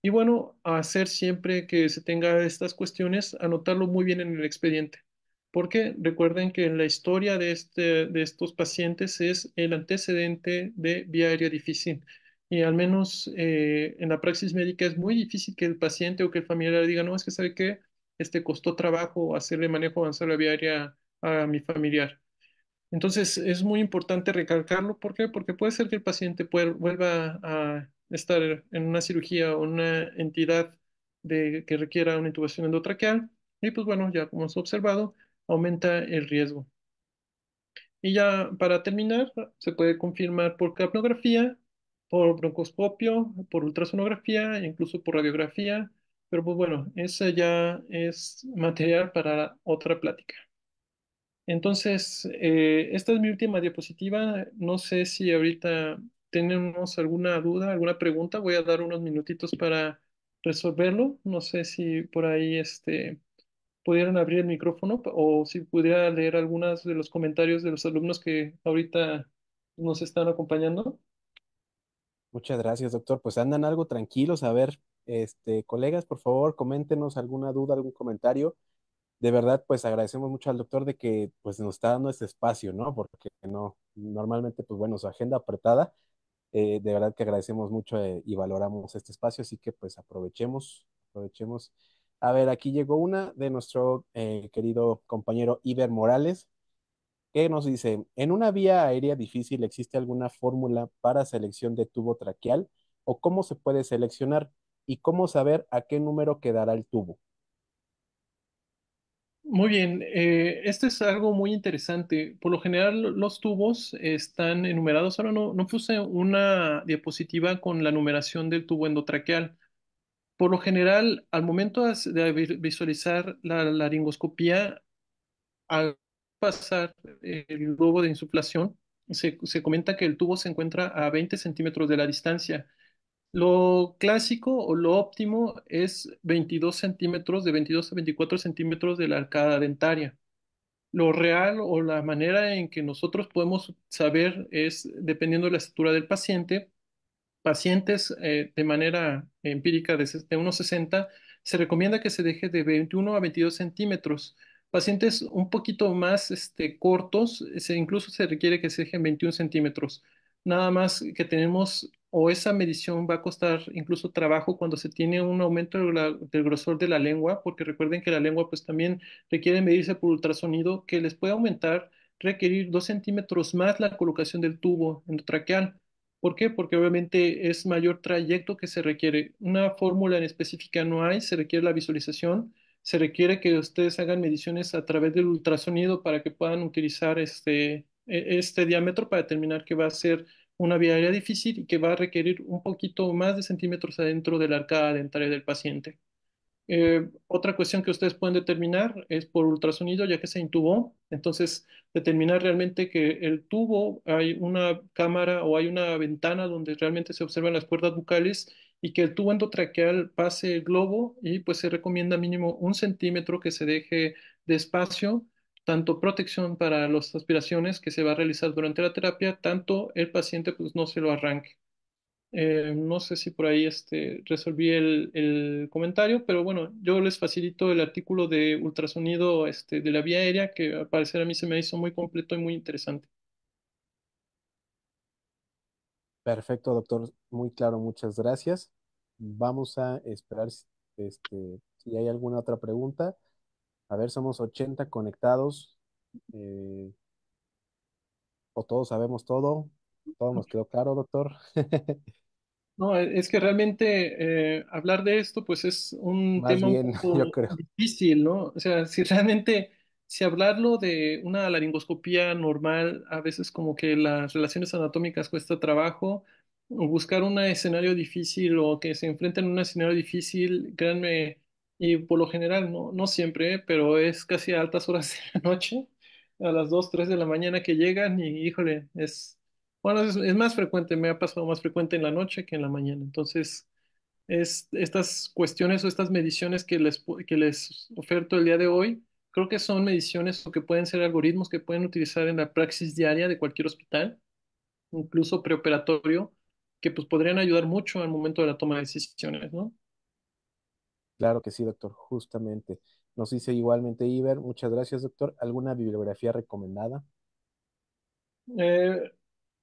y bueno, hacer siempre que se tenga estas cuestiones, anotarlo muy bien en el expediente. Porque recuerden que en la historia de estos pacientes es el antecedente de vía aérea difícil. Y al menos en la praxis médica es muy difícil que el paciente o que el familiar diga, no, es que sabe que costó trabajo hacerle manejo avanzado de la vía aérea a mi familiar. Entonces, es muy importante recalcarlo. ¿Por qué? Porque puede ser que el paciente vuelva a estar en una cirugía o una entidad que requiera una intubación endotraqueal y pues bueno, ya como hemos observado, aumenta el riesgo. Y ya para terminar, se puede confirmar por capnografía, por broncoscopio, por ultrasonografía, e incluso por radiografía, pero pues bueno, esa ya es material para otra plática. Entonces, esta es mi última diapositiva. No sé si ahorita tenemos alguna duda, alguna pregunta. Voy a dar unos minutitos para resolverlo. No sé si por ahí pudieran abrir el micrófono o si pudiera leer algunos de los comentarios de los alumnos que ahorita nos están acompañando. Muchas gracias, doctor. Pues andan algo tranquilos. A ver, colegas, por favor, coméntenos alguna duda, algún comentario. De verdad, pues agradecemos mucho al doctor de que pues nos está dando este espacio, ¿no? Porque no, normalmente, pues bueno, su agenda apretada. De verdad que agradecemos mucho y valoramos este espacio, así que pues aprovechemos, aprovechemos. A ver, aquí llegó una de nuestro querido compañero Iber Morales, que nos dice, ¿en una vía aérea difícil existe alguna fórmula para selección de tubo traqueal o cómo se puede seleccionar y cómo saber a qué número quedará el tubo? Muy bien, esto es algo muy interesante. Por lo general, los tubos están enumerados. Ahora no puse una diapositiva con la numeración del tubo endotraqueal. Por lo general, al momento de visualizar la laringoscopía, al pasar el globo de insuflación, se comenta que el tubo se encuentra a 20 centímetros de la distancia. Lo clásico o lo óptimo es 22 centímetros, de 22 a 24 centímetros de la arcada dentaria. Lo real o la manera en que nosotros podemos saber es dependiendo de la estatura del paciente. Pacientes de manera empírica de unos 60 se recomienda que se deje de 21 a 22 centímetros. Pacientes un poquito más cortos, incluso se requiere que se dejen 21 centímetros. Nada más que tenemos, o esa medición va a costar incluso trabajo cuando se tiene un aumento del grosor de la lengua, porque recuerden que la lengua pues también requiere medirse por ultrasonido, que les puede aumentar, requerir 2 centímetros más la colocación del tubo endotraqueal. ¿Por qué? Porque obviamente es mayor trayecto que se requiere. Una fórmula en específica no hay, se requiere la visualización, se requiere que ustedes hagan mediciones a través del ultrasonido para que puedan utilizar este diámetro para determinar que va a ser una vía aérea difícil y que va a requerir un poquito más de centímetros adentro de la arcada dentaria del paciente. Otra cuestión que ustedes pueden determinar es por ultrasonido, ya que se intubó. Entonces, determinar realmente que el tubo, hay una cámara o hay una ventana donde realmente se observan las cuerdas bucales y que el tubo endotraqueal pase el globo y pues se recomienda mínimo 1 centímetro que se deje de espacio, tanto protección para las aspiraciones que se va a realizar durante la terapia, tanto el paciente pues no se lo arranque. No sé si por ahí resolví el comentario, pero bueno, yo les facilito el artículo de ultrasonido de la vía aérea, que al parecer a mí se me hizo muy completo y muy interesante. Perfecto, doctor. Muy claro, muchas gracias. Vamos a esperar si hay alguna otra pregunta. A ver, somos 80 conectados. eh, o todos sabemos todo. Todo nos quedó claro, doctor. No, es que realmente hablar de esto pues es un Más tema un bien, yo poco creo. difícil, ¿no? O sea, si realmente, si hablarlo de una laringoscopía normal, a veces como que las relaciones anatómicas cuesta trabajo, o buscar un escenario difícil o que se enfrenten a un escenario difícil, créanme, y por lo general, no siempre, pero es casi a altas horas de la noche, a las 2 3 de la mañana que llegan y híjole, bueno, es más frecuente, me ha pasado más frecuente en la noche que en la mañana. Entonces, estas cuestiones o estas mediciones que les oferto el día de hoy, creo que son mediciones o que pueden ser algoritmos que pueden utilizar en la praxis diaria de cualquier hospital, incluso preoperatorio, que pues podrían ayudar mucho al momento de la toma de decisiones, ¿no? Claro que sí, doctor, justamente. Nos dice igualmente Iber. Muchas gracias, doctor. ¿Alguna bibliografía recomendada? Eh,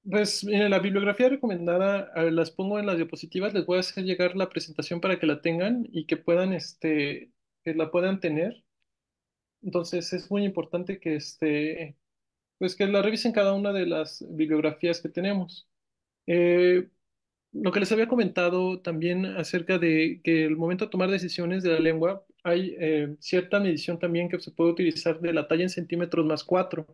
Pues mire, la bibliografía recomendada, las pongo en las diapositivas, les voy a hacer llegar la presentación para que la tengan y que puedan, que la puedan tener. Entonces es muy importante que pues que la revisen cada una de las bibliografías que tenemos. Eh, lo que les había comentado también acerca de que el momento de tomar decisiones de la lengua, hay cierta medición también que se puede utilizar de la talla en centímetros más 4.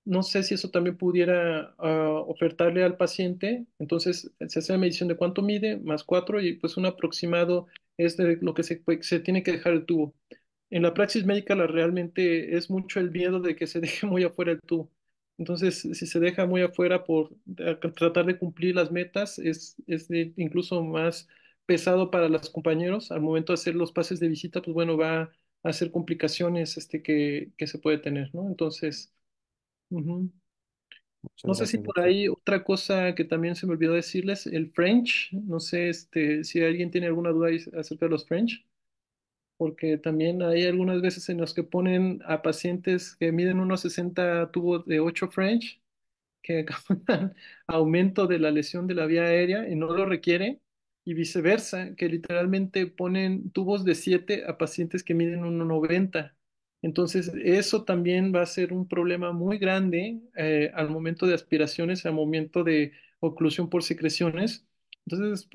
No sé si eso también pudiera ofertarle al paciente. Entonces se hace la medición de cuánto mide más 4 y pues un aproximado es de lo que se tiene que dejar el tubo. En la praxis médica realmente es mucho el miedo de que se deje muy afuera el tubo. Entonces, si se deja muy afuera por tratar de cumplir las metas, incluso más pesado para los compañeros. Al momento de hacer los pases de visita, pues bueno, va a hacer complicaciones que se puede tener, ¿no? Entonces, ujú. Muchas No sé si gracias, por doctor. ahí otra cosa que también se me olvidó decirles, el French. No sé, si alguien tiene alguna duda ahí acerca de los French, porque también hay algunas veces en los que ponen a pacientes que miden unos 60 tubos de 8 French que causan aumento de la lesión de la vía aérea y no lo requiere, y viceversa, que literalmente ponen tubos de 7 a pacientes que miden 1,90. Entonces, eso también va a ser un problema muy grande al momento de aspiraciones, al momento de oclusión por secreciones. Entonces,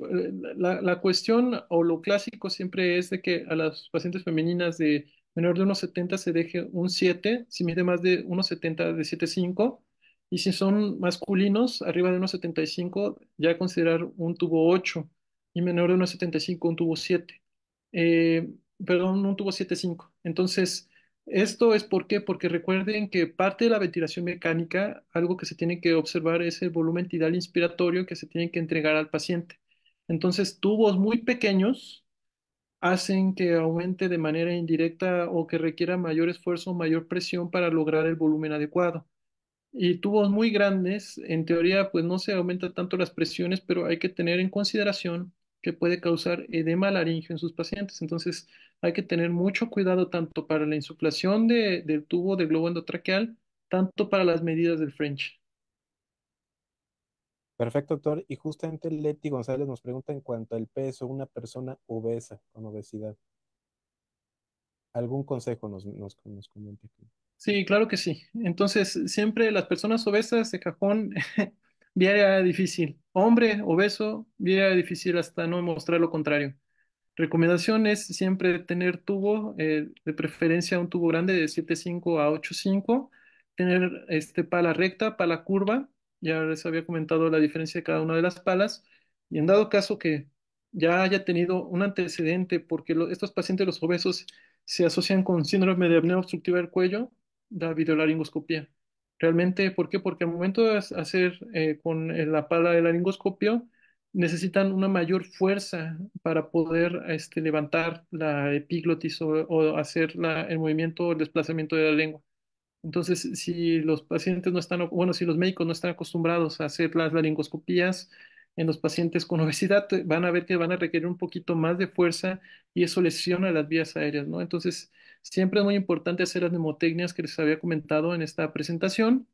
la cuestión o lo clásico siempre es de que a las pacientes femeninas de menor de 1,70 se deje un 7, si mide más de 1,70 de 7,5, y si son masculinos, arriba de 1,75, ya considerar un tubo 8 y menor de 1,75 un tubo 7. Eh, Perdón, un tubo 7,5. Entonces, esto es ¿por qué? Porque recuerden que parte de la ventilación mecánica, algo que se tiene que observar es el volumen tidal inspiratorio que se tiene que entregar al paciente. Entonces, tubos muy pequeños hacen que aumente de manera indirecta o que requiera mayor esfuerzo, mayor presión para lograr el volumen adecuado. Y tubos muy grandes, en teoría, pues no se aumenta tanto las presiones, pero hay que tener en consideración que puede causar edema laríngeo en sus pacientes. Entonces, hay que tener mucho cuidado tanto para la insuflación del tubo del globo endotraqueal, tanto para las medidas del French. Perfecto, doctor. Y justamente Leti González nos pregunta en cuanto al peso, una persona obesa, con obesidad. ¿Algún consejo nos comenta aquí? Sí, claro que sí. Entonces, siempre las personas obesas de cajón, vía difícil. Hombre obeso, vía difícil hasta no mostrar lo contrario. Recomendación es siempre tener tubo, de preferencia un tubo grande de 7,5 a 8,5, tener pala recta, pala curva, ya les había comentado la diferencia de cada una de las palas, y en dado caso que ya haya tenido un antecedente, porque estos pacientes, los obesos, se asocian con síndrome de apnea obstructiva del cuello, la videolaringoscopía. Realmente, ¿por qué? Porque al momento de hacer con la pala de laringoscopio, necesitan una mayor fuerza para poder levantar la epiglotis o hacer el movimiento, el desplazamiento de la lengua. Entonces, si los pacientes no están, bueno, si los médicos no están acostumbrados a hacer las laringoscopías en los pacientes con obesidad, van a ver que van a requerir un poquito más de fuerza y eso lesiona las vías aéreas, ¿no? Entonces, siempre es muy importante hacer las mnemotecnias que les había comentado en esta presentación,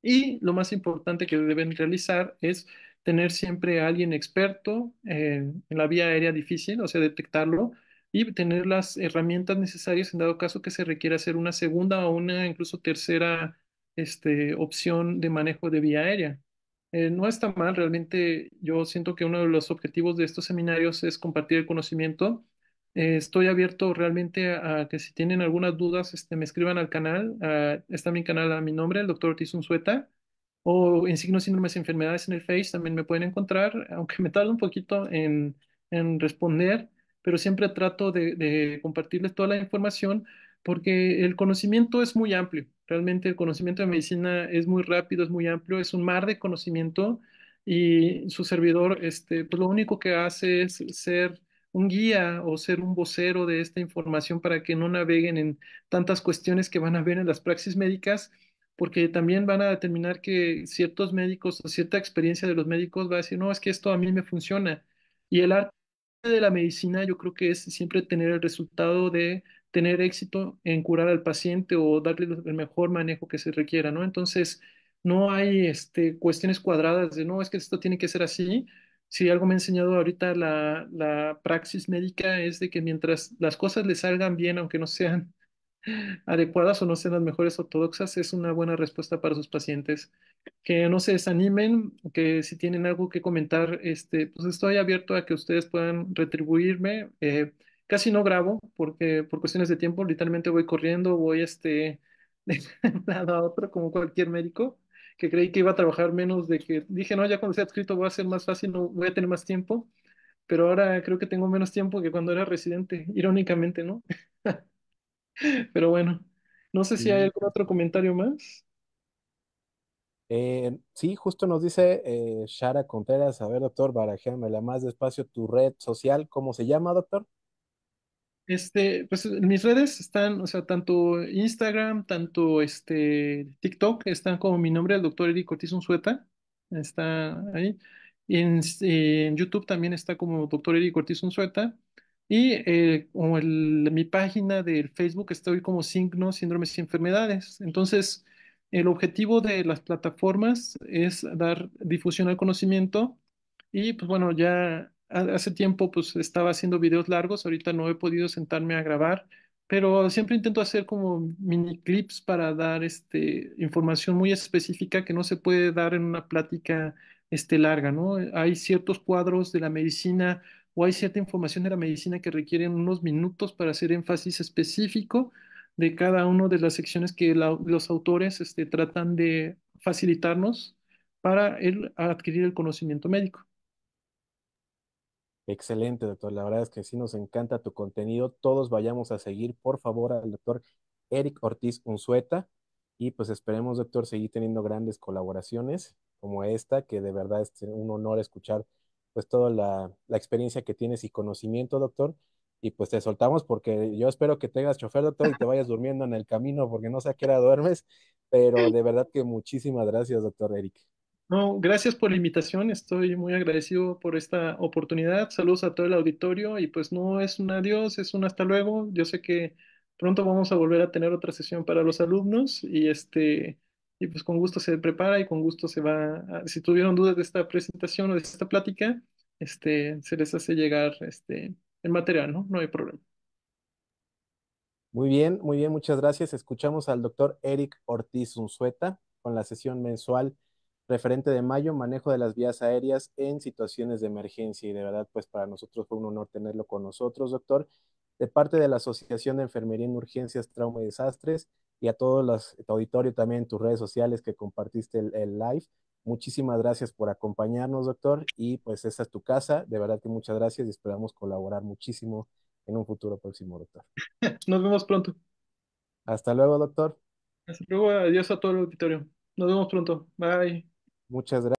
y lo más importante que deben realizar es tener siempre a alguien experto en la vía aérea difícil, o sea, detectarlo y tener las herramientas necesarias en dado caso que se requiera hacer una segunda o una incluso tercera opción de manejo de vía aérea. No está mal, realmente yo siento que uno de los objetivos de estos seminarios es compartir el conocimiento. Estoy abierto realmente a que si tienen algunas dudas, me escriban al canal. Está mi canal a mi nombre, el doctor Ortiz Unzueta, o en signos, síndromes y enfermedades en el Face también me pueden encontrar, aunque me tarda un poquito en responder, pero siempre trato de compartirles toda la información porque el conocimiento es muy amplio. Realmente el conocimiento de medicina es muy rápido, es muy amplio, es un mar de conocimiento y su servidor, pues lo único que hace es ser un guía o ser un vocero de esta información para que no naveguen en tantas cuestiones que van a ver en las praxis médicas, porque también van a determinar que ciertos médicos o cierta experiencia de los médicos va a decir, no, es que esto a mí me funciona. Y el arte de la medicina yo creo que es siempre tener el resultado de tener éxito en curar al paciente o darle el mejor manejo que se requiera, ¿no? Entonces, no hay cuestiones cuadradas de, no, es que esto tiene que ser así. Si algo me ha enseñado ahorita la praxis médica es de que mientras las cosas le salgan bien, aunque no sean adecuadas o no sean las mejores ortodoxas, es una buena respuesta para sus pacientes. Que no se desanimen, que si tienen algo que comentar, pues estoy abierto a que ustedes puedan retribuirme. Casi no grabo porque por cuestiones de tiempo, literalmente voy corriendo, voy de un lado a otro como cualquier médico, que creí que iba a trabajar menos de que dije, no, ya cuando sea adscrito va a ser más fácil, no voy a tener más tiempo, pero ahora creo que tengo menos tiempo que cuando era residente, irónicamente, ¿no? Pero bueno, no sé si hay Y algún otro comentario más. sí, justo nos dice Shara Contreras, a ver, doctor, barajéamela más despacio, tu red social, ¿cómo se llama, doctor? Pues mis redes están, o sea, tanto Instagram, tanto TikTok, están como mi nombre, el doctor Eric Ortiz Unzueta, está ahí. Y en YouTube también está como doctor Eric Ortiz Unzueta. Y como mi página del Facebook estoy como signos, síndromes y enfermedades. Entonces, el objetivo de las plataformas es dar difusión al conocimiento y pues bueno, ya hace tiempo pues estaba haciendo videos largos, ahorita no he podido sentarme a grabar, pero siempre intento hacer como mini clips para dar información muy específica que no se puede dar en una plática larga, ¿no? Hay ciertos cuadros de la medicina o hay cierta información de la medicina que requieren unos minutos para hacer énfasis específico de cada una de las secciones que los autores tratan de facilitarnos para adquirir el conocimiento médico. Excelente, doctor. La verdad es que sí nos encanta tu contenido. Todos vayamos a seguir, por favor, al doctor Eric Ortiz Unzueta. Y pues esperemos, doctor, seguir teniendo grandes colaboraciones como esta, que de verdad es un honor escuchar pues toda la experiencia que tienes y conocimiento, doctor. Y pues te soltamos porque yo espero que tengas chofer, doctor, y te vayas durmiendo en el camino porque no sé a qué hora duermes, pero de verdad que muchísimas gracias, doctor Eric. No, gracias por la invitación, estoy muy agradecido por esta oportunidad. Saludos a todo el auditorio y pues no es un adiós, es un hasta luego. Yo sé que pronto vamos a volver a tener otra sesión para los alumnos y pues con gusto se prepara y con gusto si tuvieron dudas de esta presentación o de esta plática, se les hace llegar el material, ¿no? No hay problema. Muy bien, muchas gracias. Escuchamos al doctor Eric Ortiz Unzueta con la sesión mensual referente de mayo, manejo de las vías aéreas en situaciones de emergencia. Y de verdad, pues para nosotros fue un honor tenerlo con nosotros, doctor, de parte de la Asociación de Enfermería en Urgencias, Trauma y Desastres, y a todos los tu auditorio también en tus redes sociales que compartiste el live. Muchísimas gracias por acompañarnos, doctor, y pues esta es tu casa. De verdad que muchas gracias y esperamos colaborar muchísimo en un futuro próximo, doctor. Nos vemos pronto. Hasta luego, doctor. Hasta luego, adiós a todo el auditorio. Nos vemos pronto. Bye. Muchas gracias.